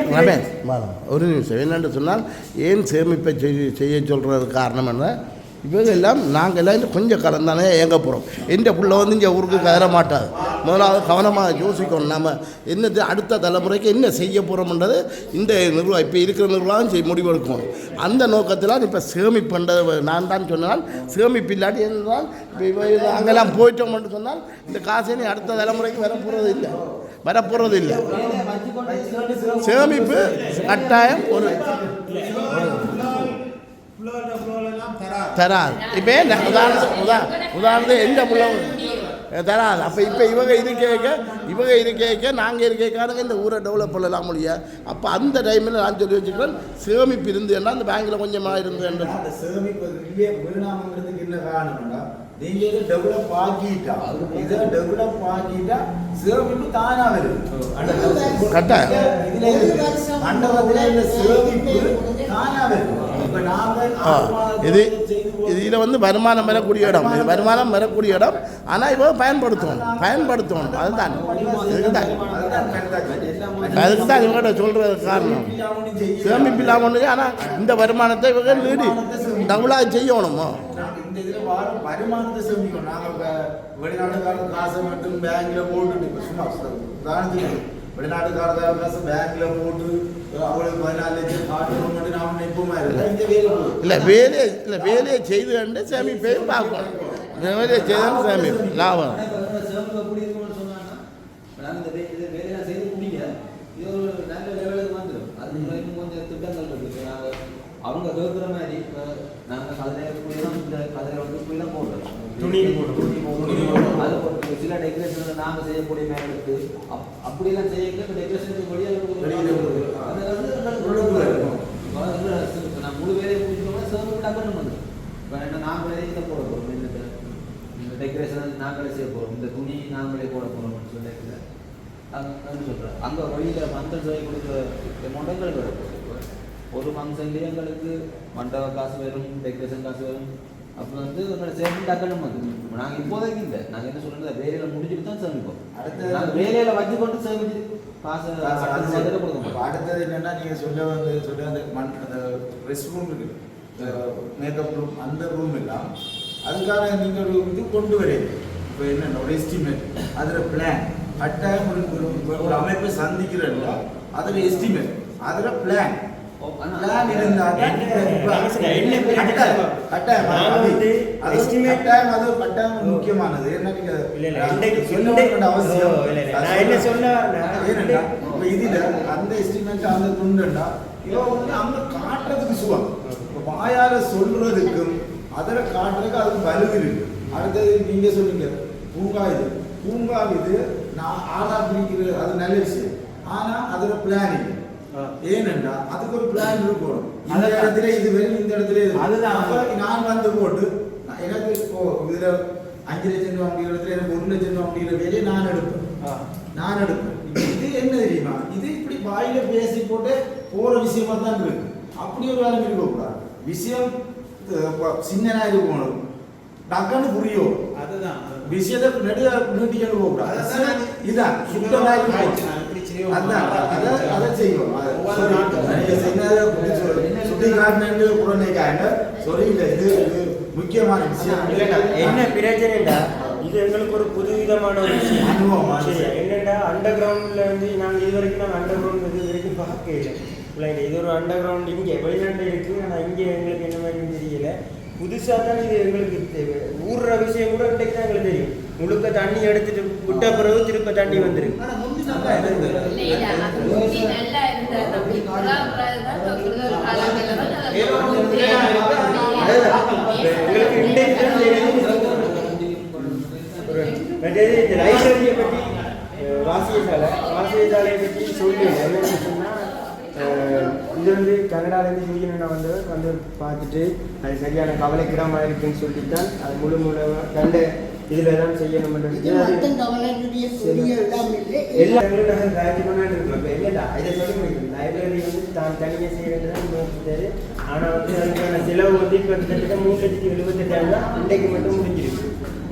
ஒரு நிமிஷம் என்னென்று சொன்னால் ஏன் சேமிப்பை செய்ய சொல்கிறது காரணம் என்ன, இவங்க எல்லாம் நாங்கள் எல்லாம் கொஞ்சம் காலம் தானே ஏங்க போகிறோம். எந்த பிள்ளை வந்து இங்கே ஊருக்கு கதற மாட்டாது. முதலாவது கவனமாக யோசிக்கணும். நம்ம என்னது அடுத்த தலைமுறைக்கு என்ன செய்ய போகிறோம்ன்றது இந்த நிர்வாகம் இப்போ இருக்கிற நிர்வாகம் முடிவெடுக்கணும். அந்த நோக்கத்தில் இப்போ சேமிப்புன்றது நான் தான் சொன்னால் சேமிப்பு இல்லாட்டி என்றால் இப்போ அங்கெல்லாம் போயிட்டோம்னு சொன்னால் இந்த காசை நீ அடுத்த தலைமுறைக்கு வரப்போகிறது இல்லை. சேமிப்பு கட்டாயம் ஒரு தராது. இப்போ உதாரணத்துக்கு எந்த பிள்ளை தராது. அப்போ இப்போ இவங்க இருக்க நாங்கள் இருக்கானுங்க இந்த ஊரை டெவலப் பண்ணலாம் முடியாது. அப்போ அந்த டைமில் நான் சொல்லி வச்சுக்கிறேன், சேமிப்பு இருந்துன்னா அந்த பேங்கில் கொஞ்சமாக இருந்து அந்த சேமிப்பு வீணாமங்கிறதுக்கு என்ன காரணம்னா நீங்கள் இதை டெவலப் ஆக்கிட்டா சேமிப்பு தானாக வருது. கட்டாயம் மண்டபத்தில் இந்த சேமிப்பு தானாக வருது. இப்போ நாங்கள் இதில் வந்து வருமானம் வரக்கூடிய இடம், இது வருமானம் வரக்கூடிய இடம். ஆனால் இவங்க பயன்படுத்தணும். அதுக்கு தான் இவங்கள்ட்ட சொல்கிறது காரணம். சேமிப்பு இல்லாமல் ஒன்று. ஆனால் இந்த வருமானத்தை இவங்க நீடி டபுளாக செய்யணுமோ. இந்த இதில் வருமானத்தை சேமிக்கணும். நாங்கள் வெளிநாட்டுக்காரங்க காசை மட்டும் பேங்கில் போட்டுட்டு இப்போ சும்மா உதாரணத்துக்கு வெளிநாட்டுக்காரங்க காசு பேங்கில் போட்டு அவங்களுக்கு 14 லட்சம் காட்டணும் மட்டும் நாம் நிற்போமா இல்லை வேலையை செய்து கண்டு சேமிப்பையும் பார்க்கணும். வேலையை செய்து சேமிப்பு லாபம். அவங்க கேட்குற மாதிரி இப்போ நாங்கள் கதிரையில் போய் தான் இந்த கதிரை வந்து போய் தான் போடுறோம். துணி போடுறோம். அது ஒரு சில டெக்கரேஷன் நாங்கள் செய்யக்கூடிய மேலுக்கு அப்படியெல்லாம் செய்ய டெக்கரேஷனுக்கு வெளியாக நான் முழு வேலையை முடிச்சோம்னா சேமிப்பு டக்குன்னு வந்து இப்போ என்ன நாங்களே இதை போட போகிறோம். இந்த டெக்கரேஷன் நாங்களே செய்ய போகிறோம். இந்த துணி நாங்களே போட போகிறோம்னு சொல்லி அங்கே சொல்கிறேன். அங்கே வழியில் மந்தல் செய்ய கொடுக்குற மொடங்கள் வரும். ஒரு ஃபங்க்ஷன்லேயே எங்களுக்கு மண்டப காசு வரும், டெக்கரேஷன் காசு வரும். அப்போ வந்து உங்களோட சேமிப்பு டக்குன்னு வந்து நாங்கள் இப்போதைக்கு இல்லை. நாங்கள் என்ன சொல்கிறது, வேலையில் முடிச்சுட்டு தான் சேமிப்போம். நாங்கள் வேலையில் வச்சு கொண்டு சேமிச்சு காசு கொடுக்க. அடுத்தது என்னென்னா நீங்கள் சொல்ல அந்த ரெஸ்ட் ரூம் இருக்குது, மேக்கப் ரூம், அந்த ரூம் எல்லாம் அதுக்கான நீங்கள் இது கொண்டு வரீங்க. இப்போ என்னென்ன ஒரு எஸ்டிமேட், அதில் பிளான் கட்டாயம் ஒரு அமைப்பை சந்திக்கிறல்ல, அதில் எஸ்டிமேட், அதில் பிளான் முக்கியமானது. இதுல அந்த எஸ்டிமேட் அந்த துண்டுண்டா அங்க காட்டுறதுக்கு சுகம், வாயால சொல்றதுக்கும் அதுல காட்டுறதுக்கு அதுக்கு வலு இருக்கு. அடுத்தது நீங்க சொன்னீங்க பூங்கா இது நான் ஆளா பிடிக்கிறது, அது நல்ல விஷயம். ஆனா அதுல பிளான் இல்லை. ஏனென்றா அதுக்கு ஒரு பிளான் இருக்கணும். இந்த இடத்துல இது வேணும், இந்த இடத்துல அதுதான் நான் வந்து போட்டு எனக்கு இப்போ இதுல 5 லட்சம் ரூபா முடிகிற இடத்துல எனக்கு 1 லட்சம் ரூபா முடிகிற வேலையை நான் எடுப்பேன். இது என்ன தெரியுமா, இது இப்படி வாயில பேசி போட்டு போற விஷயமா தான் இருக்கு. அப்படி ஒரு வேலை இருக்கக்கூடாது. விஷயம் சின்னனா இருக்கணும், டக்குன்னு புரியும். அதுதான் விஷயத்தை நீட்டிக்கொண்டு போகக்கூடாது. இதுதான் சுத்தமாக அதை செய்யும். சுட்டி காட்டினு புறநேக்காங்க சொல்லிಇಲ್ಲ. இது முக்கியமான விஷயம். என்ன பிரச்சனைடா, இது எங்களுக்கு ஒரு புதுவிதமான ஒரு விஷயம், அனுபவம். என்னடா அண்டர் கிரவுண்ட்ல வந்து நாங்கள் இது வரைக்கும் அண்டர் கிரவுண்ட் இது வரைக்கும் பார்க்கல. இல்லைங்க, இது ஒரு அண்டர் கிரவுண்ட் இங்கே வெளிநாட்டில் இருக்குது. ஆனால் இங்கே எங்களுக்கு என்ன மாதிரி தெரியல. புதுசாக தான் இது எங்களுக்கு தேவை. ஊடுற விஷயம் கூட இன்றைக்கு தான் எங்களுக்கு தெரியும். முழுக்க தண்ணி எடுத்துட்டு விட்ட பிறகு திருப்ப தண்ணி வந்துருக்கு. எங்களுக்கு இன்றைக்கு தான் தெரியும். லைப்ரரியை பற்றி வாசியசாலையை பற்றி சொல்லி என்னன்னு சொன்னால், இது வந்து கனடாலேருந்து செய்யணும்னா வந்து பார்த்துட்டு அது சரியான கவலைக்கிடமாக இருக்குன்னு சொல்லிட்டு தான் அது முழு கண்ட இதில் தான் செய்யணும். எல்லா ராஜி பண்ணான்னு இருக்கணும். இப்போ இல்லைடா இதை சொல்லி முடிக்கணும். லைப்ரரி வந்து தான் தனியாக செய்ய வேண்டியதான் யோசிச்சாரு. ஆனால் வந்து அதுக்கான செலவு வந்து இப்போ கிட்டத்தட்ட 3,78,000 தான் இன்றைக்கு மட்டும் முடிஞ்சிருக்கு.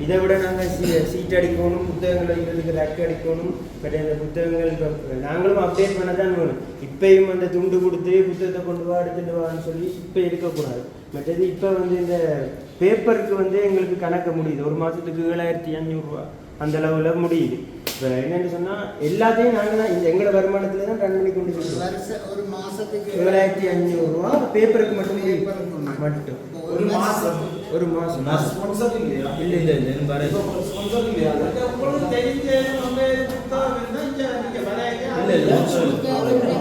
இதை விட நாங்கள் சீட் அடிக்கணும், புத்தகங்கள் வைக்கிறதுக்கு ரேக் அடிக்கணும். பட் அந்த புத்தகங்கள் இப்போ நாங்களும் அப்டேட் பண்ண தான் வேணும். இப்பயும் அந்த துண்டு கொடுத்து புத்தகத்தை கொண்டு வா எடுத்துட்டு வான்னு சொல்லி இப்போ இருக்கக்கூடாது. மற்றது இப்போ இந்த பேப்பருக்கு எங்களுக்கு கணக்க முடியுது. ஒரு மாதத்துக்கு 7500 ரூபா அந்த அளவில் முடியுது. இப்போ என்னென்னு சொன்னால் எல்லாத்தையும் நாங்கள் தான் எங்களோட வருமானத்தில் தான் ரன் பண்ணி கொண்டு இருக்கோம். ஒரு மாசத்துக்கு 7500 ரூபா பேப்பருக்கு மட்டும் மட்டும் ஒரு மாசம் ஸ்பான்சர் இல்லையா? இல்லை ஸ்பான்சர் இல்லையா? உங்களுக்கு தெரிஞ்ச நம்ம புத்தகம் இருந்தா இங்க வராங்க. இல்லை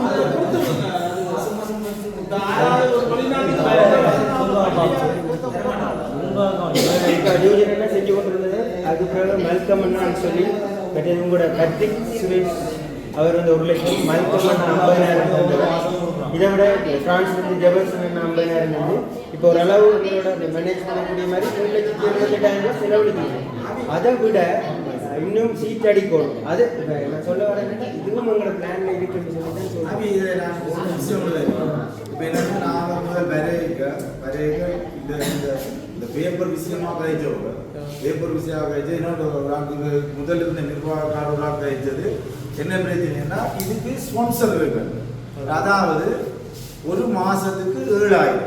அதை கொடுத்துருங்க. மாசம் யாராவது ஒரு வெளிநாட்டுக்கு என்ன செஞ்சு கொண்டிருந்தது. அதுக்கு பிறகு மெல்கம் சொல்லி மற்றது உங்களோட கத்திக் சுரேஷ் அவர் 1 லட்சம், மெல்கம் 50,000. இதை விட பிரான்ஸ்லேருந்து ஜெபர்சன் 50,000 இருந்தது. இப்போ ஓரளவு உங்களோட மேனேஜ் பண்ணக்கூடிய மாதிரி 2,78,000 செலவழிக்குது. அதை விட இன்னும் சீட் அடிக்கணும். அது நான் சொல்ல வரேன், இதுவும் உங்களோட பிளான்ல இருக்குன்னு சொல்லி தான் சொல்லுவேன். இதில் நான் ஒரு விஷயம் இப்போ என்னன்னா நாங்கள் முதல் வரைக இந்த பேப்பர் விஷயமாக கழிச்சவங்க பேப்பர் விஷயமாக கழிச்சு இன்னொரு முதல் இருந்த நிர்வாகக்காரர்களாக கழிச்சது என்ன பிரச்சனைன்னா இதுக்கு ஸ்பான்சர் இருக்கு. அதாவது ஒரு மாதத்துக்கு 7,000,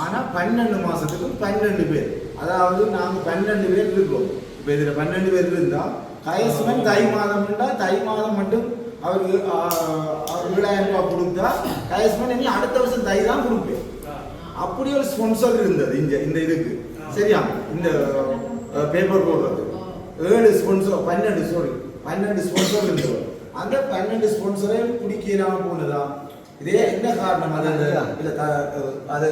ஆனால் 12 மாதத்துக்கு 12 பேர். அதாவது நாங்கள் 12 பேர் இருக்கோம். இப்போ இதில் 12 பேர் இருந்தால் கயஸ்மன் தை மாதம் மட்டும் அவருக்கு 7,000 ரூபா கொடுத்தா கயஸ்மன் நீங்கள் அடுத்த வருஷம் தை தான் கொடுப்பேன். அப்படி ஒரு ஸ்பான்சர் இருந்தது இந்த இதுக்கு. சரியா? இந்த பேப்பர் போடுறது 7 ஸ்பான்சர் 12 ஸ்பான்சர் இருந்தது. அந்த 12 ஸ்பான்சரை பிடிக்காம போனதா? இதே என்ன காரணம்? அது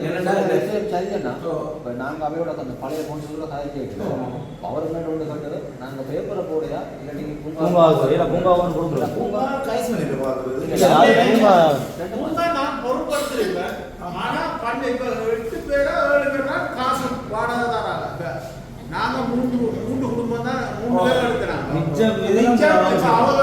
என்னன்னா சரிதானா? இப்போ நாங்கள் அவையோட அந்த பழைய பொண்ணுல கதை கேட்கிறோம். அவர் மேலே ஒன்று கட்டுறது நாங்கள் பேப்பரை போடையா இல்லை நீங்கள் பூங்காவும் கொடுக்குறோம். பூங்கா கைஸ்மன் இல்லை பார்க்குறது. நான் பொருட்படுத்திருக்கேன். ஆனா பண்ண இப்ப 8 பேரா 7 பேரா காசு வாடகை தராங்க. நாங்க மூன்று குடும்பம் தான் 3 பேர் எடுக்கிறாங்க. அவங்க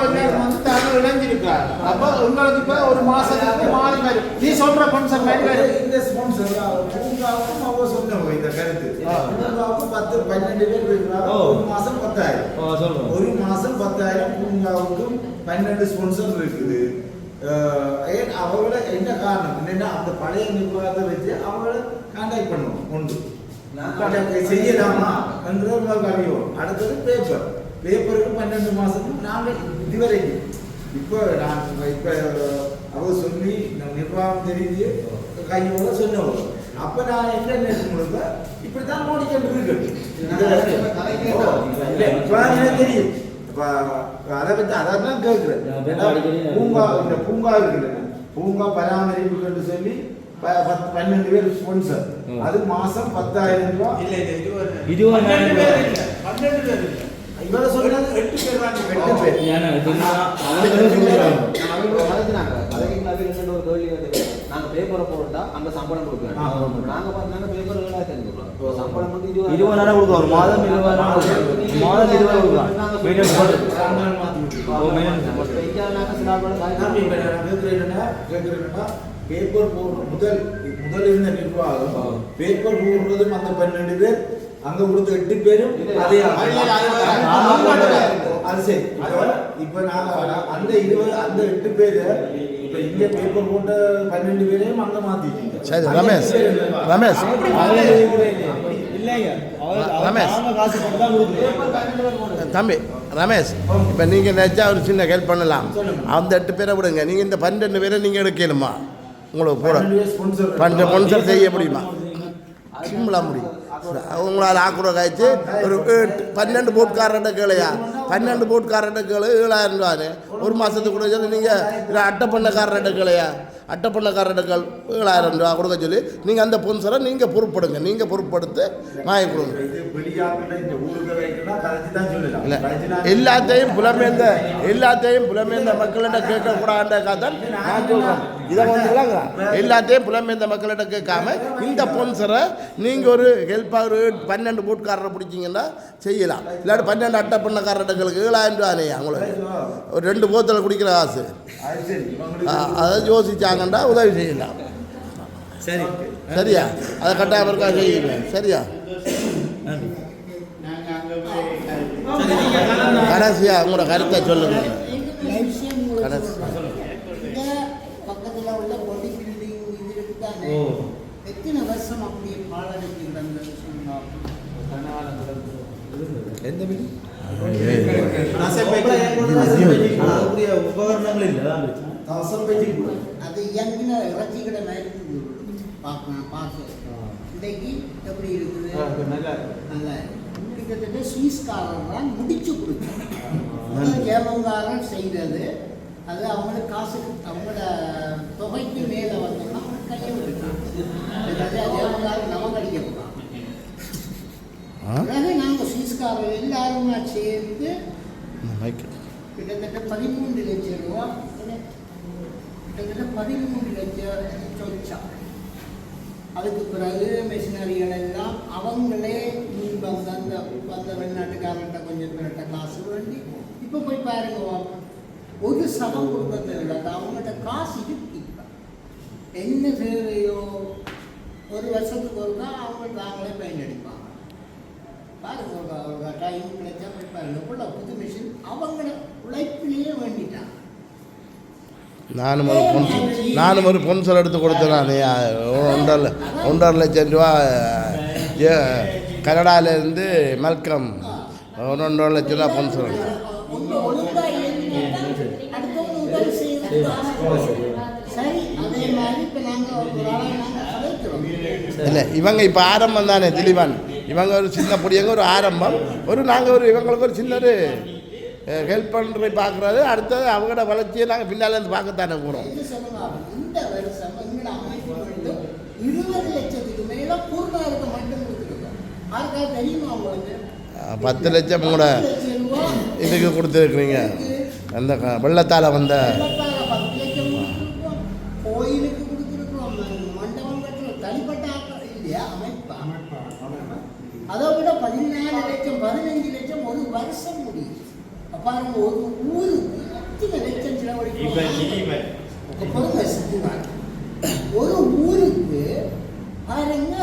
தாங்க இணைஞ்சிருக்காங்க. அப்ப உங்களுக்கு இப்ப ஒரு மாசத்துக்கு மாறி வரும். நீ சொல்ற ஸ்பான்சர் மாதிரி வரும். இந்த ஸ்பான்சர் பூங்காவுக்கும் அவங்க சொன்னவங்க இந்த கருத்து. பூங்காவுக்கும் 12 பேர் இருக்கிறாங்க. ஒரு மாசம் 10,000. ஒரு மாசம் 10,000 பூங்காவுக்கும் 12 ஸ்பான்சர் இருக்குது. ஏன் அவங்கள என்ன காரணம் என்னன்னா அந்த பழைய நிர்வாகத்தை வச்சு அவங்கள கான்டாக்ட் பண்ணுவோம். ஒன்று செய்யலாமா என்ற அறிவோம். அடுத்தது பேப்பருக்கு 12 மாசத்துக்கு நாங்கள் இதுவரைக்கும் இப்போ அவங்க சொல்லி நிர்வாகம் தெரிஞ்சு கையோட சொன்னவங்க. அப்போ நான் என்ன முழுக்க இப்படித்தான் ஓடிக்கிட்டு இருக்கு. தெரியும். அதை பற்றி அதான் கேட்குறேன். பூங்கா இருக்குது. பூங்கா பராமரிப்புன்னு சொல்லி 12 பேர் ஸ்பான்சர். அது மாசம் 10,000 ரூபா. இவரை சொல்றது 8 பேர் தான். 8 பேர் நாங்கள் பேப்பரை போட்டா அங்கே சம்பளம் கொடுக்குறோம். நாங்கள் பார்த்தீங்கன்னா பேப்பர் 7,000 கொடுக்குறோம். சம்பளம் வந்து 20,000 கொடுக்குறோம். ஒரு மாதம் 20,000 கொடுக்குறோம். பேப்பர் போடுற முதல் இருந்த நிர்வாகம் பேப்பர் போடுறதும் அந்த 12 பேர் அங்க கொடுத்த 8 பேரும் அதே அது சரி. இப்ப நாங்க அந்த 8 பேரு இப்ப இங்க பேப்பர் போட்ட 12 பேரையும் அங்க மாத்திட்டீங்க. சரி ரமேஷ் தம்பி ரமேஷ், இப்போ நீங்கள் நினச்சா ஒரு சின்ன ஹெல்ப் பண்ணலாம். அந்த 8 பேரை விடுங்க. நீங்கள் இந்த 12 பேரை நீங்கள் எடுக்கணுமா? உங்களுக்கு போட ஸ்பான்சர் செய்ய முடியுமா? சிம்பிளாக முடியும். உங்களால் ஆக்குற காய்ச்சி ஒரு 12 போட்காரர்கிட்ட கேளையா? 12 போட்காரர்கிட்ட கேளு 7,000 ரூபான்னு ஒரு மாதத்துக்கு கொடுக்க சொல்லி. நீங்கள் அட்டை பண்ணக்காரர்கிட்ட கேளையா? அட்டை பண்ணக்காரர்கிட்ட 7,000 ரூபா கொடுக்க சொல்லி நீங்கள் அந்த ஸ்பான்சரை நீங்கள் பொறுப்படுங்க. நீங்கள் பொறுப்படுத்து வாங்கி கொடுங்க. இல்லை எல்லாத்தையும் புலமேந்த மக்கள்கிட்ட கேட்கக்கூடாதுக்காக தான் நான் சொல்கிறேன். இதை வந்துலாங்க எல்லாத்தையும் புலமேந்த மக்கள்கிட்ட கேட்காம இந்த ஸ்பான்சரை நீங்கள் ஒரு ஹெல்ப்பாக ஒரு 12 போட்காரரை பிடிச்சிங்கன்னா செய்யலாம். இல்லாட்டி 12 அட்டை பண்ணக்காரர்களுக்கு 7,000 ரூபானே அவங்களுக்கு ஒரு 2 போத்தலை குடிக்கிற காசு. அதை யோசிச்சாங்கண்டா உதவி செய்யலாம். சரியா? அதை கட்டாயம் இருக்கா செய்யுங்க. சரியா? நாங்கள் அங்கே கடைசியா உங்களோட கருத்தை சொல்லுங்க. விஷயம் உங்களுக்கு கடைசி. சொல்றேன். இங்க பக்கத்துல உள்ள பொடி பில்டிங் இது இருக்குதானே, எத்தனை வருஷம் அப்படியே பாழடைஞ்சு கிடந்தது சொன்னா எந்த மீன் உபகரணங்கள் இல்லை அது இயங்கின இறைச்சி கடை மாதிரி பார்க்க இன்றைக்கு எப்படி இருக்குது? நல்லா கிட்டத்தட்ட சுவிஸ்காரர் தான் முடிச்சு கொடுத்தாங்க. ஜெர்மன்காரன் செய்கிறது அது அவங்களுக்கு காசுக்கு அவங்களோட தொகைக்கு மேலே வந்தோம்னா அவங்க கையை விட்டுட்டாங்க. ஜெர்மன்காரன் நமக்கு அடிக்க போகிறாங்க. அதாவது நாங்கள் சுவிஸ்காரர் எல்லாருமே சேர்ந்து கிட்டத்தட்ட 13 லட்சம் ரூபா, கிட்டத்தட்ட 13 லட்சம் சொச்சா. அதுக்கு பிறகு மிஷினரிகள் எல்லாம் அவங்களே வந்த வெளிநாட்டுக்காரன்ட்ட கொஞ்சம் பேர்கிட்ட காசு வேண்டி இப்போ போய் பாருங்க, ஒரு சதம் கொடுக்கறது இல்லை. அவங்கள்ட்ட காசு இருக்கு. என்ன தேவையோ ஒரு வருஷத்துக்கு ஒரு தான் அவங்க தாங்களே பயனடிப்பாங்க. பாருங்க, ஒரு டைம் கிடைச்சா போய் பாருங்க. கூட புது மிஷின் அவங்கள உழைப்பிலேயே வேண்டிட்டாங்க. நானும் ஒரு பொன்சல் எடுத்து கொடுத்தேன். நான் 1.5 லட்சம் ரூபா கனடாவிலேருந்து மெல்கம் 1.5 லட்சம் ரூபா பொன்சல். இல்லை, இவங்க இப்போ ஆரம்பம் தானே திலீபன். இவங்க ஒரு சின்ன பொடியங்க ஒரு ஆரம்பம். நாங்கள் இவங்களுக்கு ஒரு சின்ன ஹெல்ப் பண்ணுறது பார்க்குறது. அடுத்தது அவங்களோட வளர்ச்சியை நாங்கள் பின்னாலேருந்து பார்க்கத்தானே போகிறோம். இந்த வருஷம் எங்களோட அமைப்பு வந்து 20 லட்சத்துக்கு மேலே பூர்ணாருக்கு மட்டும் கொடுத்துருக்கோம். யாருக்காக தெரியுமா உங்களுக்கு? 10 லட்சம் கூட இதுக்கு கொடுத்துருக்குறீங்க. அந்த வெள்ளத்தால் வந்த 10 லட்சம் கொடுத்துருக்கோம். கோயிலுக்கு கொடுத்துருக்கோம். மண்டபம் கட்டுற தனிப்பட்ட ஆட்கள் இல்லையா அமைப்பா. அதை விட 14 லட்சம் 15 லட்சம் ஒரு வருஷம் முடியும். பாருங்க, ஒரு ஊருக்கு எத்தனை லட்சம் செலவழிக்கும். ஒரு ஊருக்கு பாருங்க,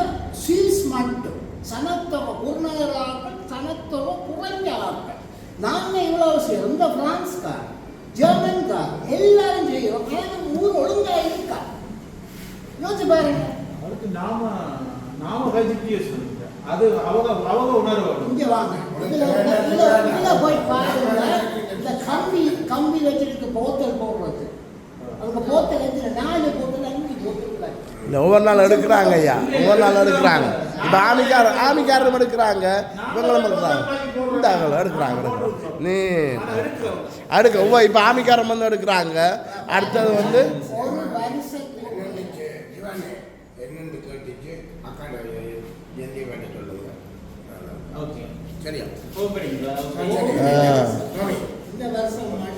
சீஸ் மட்டும் சனத்தொகை பொருளாதார ஆட்கள், சனத்தொகை குறைஞ்ச ஆட்கள். நாங்கள் இவ்வளவு செய்யறோம். இந்த பிரான்ஸ்கார், ஜெர்மன்கார் எல்லாரும் செய்யறோம். ஆனால் ஊர் ஒழுங்கா இருக்கா? யோசிச்சு பாருங்க. அதுக்கு நாம கழிச்சு அது அவங்க உணர்வு. இங்க வாங்க, இதுல போய் பாருங்க. இந்த கம்பி வச்சிருக்கு போத்தல் போடுறது. அவங்க போத்தல் எடுத்து 4 போத்தல் 5 போத்தல் இல்லை, ஒவ்வொரு நாள் எடுக்கிறாங்க ஐயா, ஒவ்வொரு நாள் எடுக்கிறாங்க. இப்போ ஆமிக்காரரும் எடுக்கிறாங்க, இவங்களும் எடுக்கிறாங்க. இந்த எடுக்கிறாங்க நீ அடுக்க ஒவ்வொரு இப்போ ஆமிக்காரம் வந்து எடுக்கிறாங்க. அடுத்தது வந்து ஒரு வருஷத்துக்கு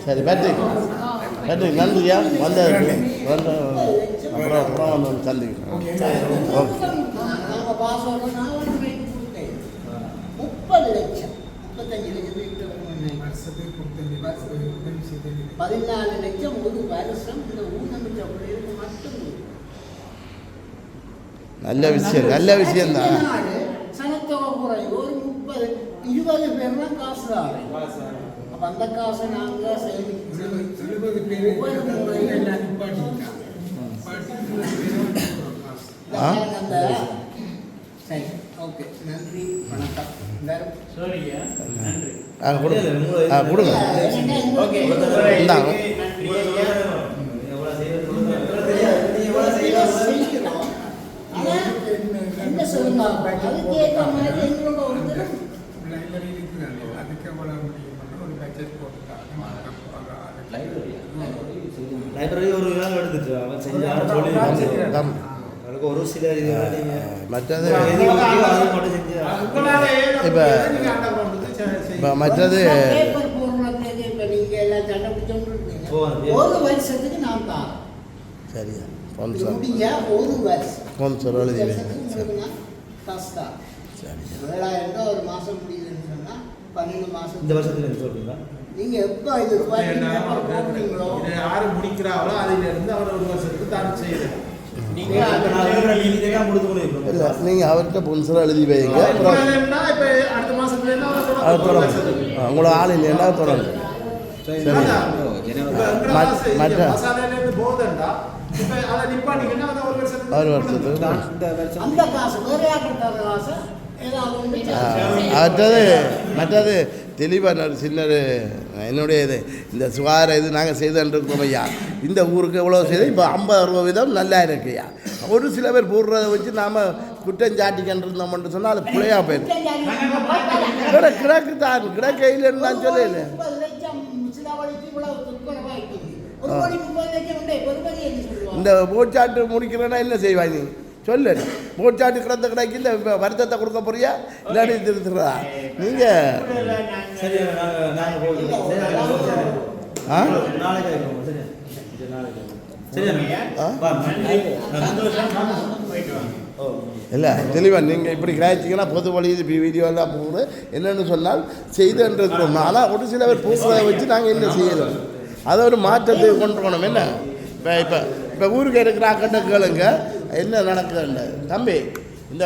சரி பேட்ரிக் நன்றியா வந்ததுக்கு. அப்புறம் வந்து சந்திக்கிறோம். ஓகே, 30 லட்சம் 35 லட்சம் 14 லட்சம் ஒரு வருஷம். இந்த ஊனமிச்ச பிள்ளைகளுக்கு மட்டும் நல்ல விஷயம் தான். சனத்தொகை குறைவு ஒரு 30-20 பேர் தான் காசு ஆகும். அப்போ அந்த காசை நாங்கள் சேமிச்சு சரி, ஓகே, நன்றி, வணக்கம். கொடுங்க. என்ன சொல்லுங்க, அதுக்கு ஏற்ற மாதிரி எங்களோட வந்து லைப்ரரி ஒரு வேலை எடுத்துட்டு அவன் செஞ்சாலும் சொல்லி அவனுக்கு ஒரு சில மற்றது இப்போ மற்றது பேப்பர் போடுறதுக்கு இப்போ நீங்கள் எல்லாம் சண்டை பிடிச்சோன்னு ஒரு வருஷத்துக்கு நான் தான் சரியா முடிய ஒரு வருஷம் ஸ்பான்சர் எழுதி கஷ்டம். 7,000 ரூபா ஒரு மாதம் முடியுதுன்னு சொன்னால் 12 மாதம். இந்த வருஷத்துல சொல்றீங்களா? நீங்கள் எப்போ இது போடுறீங்களோ யாரு முடிக்கிறாங்களோ அதிலிருந்து அவர் ஒரு வருஷத்துக்கு தான் செய்யணும். இல்லை, நீங்கள் அவர்கிட்ட ஸ்பான்சர் எழுதி வைங்க. அடுத்த மாசத்துல அதை தொடரும். உங்களோட ஆள் இல்லைன்னா தொடரும். சரி. மற்ற ஒரு வருஷத்துக்கு அந்த காசு வேற யாருக்காக காசு ஏதாவது மற்றது மற்றது தெளிவான ஒரு சின்ன என்னுடைய இது இந்த சுகாதார இது நாங்கள் செய்துருக்கோம் ஐயா. இந்த ஊருக்கு எவ்வளோ செய்து இப்போ 50-60% நல்லா இருக்கு ஐயா. ஒரு சில பேர் போடுறத வச்சு நாம் குற்றம் சாட்டிக்கிட்டு சொன்னால் அது பிள்ளையாக போயிடும். கிடக்கு தான் கிடக்கையில் நான் சொல்லல. இந்த போச்சாட்டு முடிக்கிறேன்னா என்ன செய்வாய் நீ சொல்லு. போச்சாட்டு கிடந்த கிடைக்கு இந்த வருத்தத்தை கொடுக்க போறியா இல்லாடி திருத்துறதா நீங்கள்? இல்லை தெளிவாக நீங்கள் இப்படி கிராச்சிங்கன்னா பொது வழி வீடியோலாம் போகுது என்னென்னு சொன்னால் செய்துன்றிருக்கிறோம். ஆனால் ஒரு சில பேர் பூசுறதை வச்சு நாங்கள் என்ன செய்யணும், அதை ஒரு மாற்றத்தை கொண்டு போகணும். என்ன இப்போ ஊருக்கு இருக்கிறாக்கிட்ட கேளுங்க என்ன நடக்குதுன்னு. தம்பி இந்த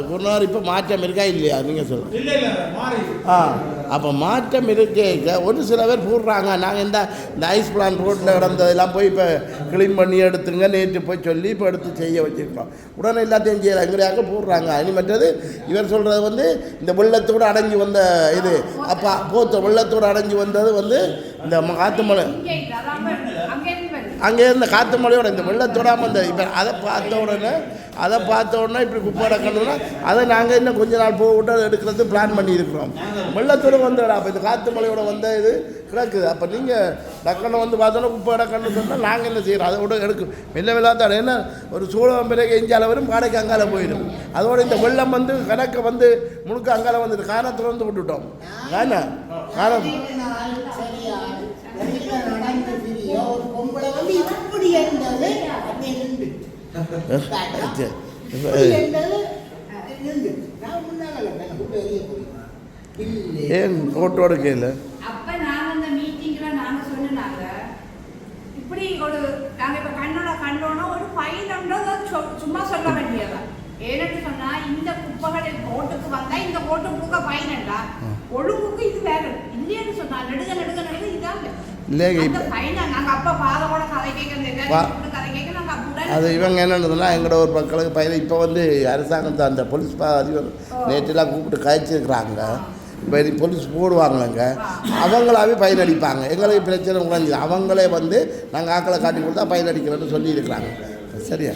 குருநார் இப்போ மாற்றம் இருக்கா இல்லையா நீங்கள் சொல்லுங்கள். அப்போ மாற்றம் இருக்க ஒரு சில பேர் போடுறாங்க. நாங்கள் இந்த ஐஸ் பிளான் ரோட்டில் கிடந்ததெல்லாம் போய் இப்போ க்ளீன் பண்ணி எடுத்துங்க நேற்று போய் சொல்லி இப்போ எடுத்து செய்ய வச்சுருக்கோம். உடனே எல்லாத்தையும் செய்யலாம் எங்கேயாக்க போடுறாங்க. இனி மற்றது இவர் சொல்கிறது வந்து இந்த வெள்ளத்தோடு அடைஞ்சி வந்த இது அப்போ போத்த வெள்ளத்தோடு அடைஞ்சி வந்தது வந்து இந்த காற்று மலை அங்கே இருந்த காற்று மலையோட இந்த வெள்ளத்தோடாமல் இந்த இப்போ அதை பார்த்த உடனே இப்படி குப்பை அடக்கணும்னா அதை நாங்கள் இன்னும் கொஞ்ச நாள் போக விட்டு அதை எடுக்கிறது பிளான் பண்ணியிருக்கிறோம். வெள்ளத்தோடு வந்துடா அப்போ இந்த காற்று மலையோட வந்த இது கிடக்குது. அப்போ நீங்கள் டக்குன்னு வந்து பார்த்தோன்னா குப்பை அடக்கணும்னு சொன்னால் நாங்கள் என்ன செய்கிறோம் அதோட எடுக்கும் வெள்ளம் தான். ஏன்னா ஒரு சூழம் பிறகு எஞ்சால வரும் பாடைக்கு அங்கால போயிடும். அதோட இந்த வெள்ளம் வந்து கணக்கை வந்து முழுக்க அங்கால வந்துட்டு காரணத்தில் வந்து விட்டுட்டோம். காரணம் ஏன் போட்டோ எடுக்கல? அப்ப நாங்க அந்த மீட்டிங்ல நாங்க சொன்னாங்க இப்படி ஒரு நாங்க இப்ப கண்டோனா ஒரு ஃபைன்ன்றத சும்மா சொல்ல வேண்டியதா. ஏன்னு சொன்னா இந்த குப்பைகளை போட்டுக்கு வந்தா இந்த போட்டு முழுக்க ஃபைனண்டா ஒழுங்குக்கு இது வேற இல்லைன்னு சொன்னா நெடுக இதாங்க அது இவங்க என்னன்னா எங்களோட ஒரு மக்களுக்கு பயிர் இப்போ வந்து அரசாங்கத்தை அந்த போலீஸ் அதிபர் நேற்றுலாம் கூப்பிட்டு கழிச்சிருக்கிறாங்க. இப்போ போலீஸ் போடுவாங்களங்க அவங்களாவே பயனடிப்பாங்க. எங்களுக்கு பிரச்சனை குறைஞ்சி அவங்களே வந்து நாங்கள் ஆக்களை காட்டி கொடுத்தா பயனடிக்கிறோன்னு சொல்லியிருக்கிறாங்க. சரியா?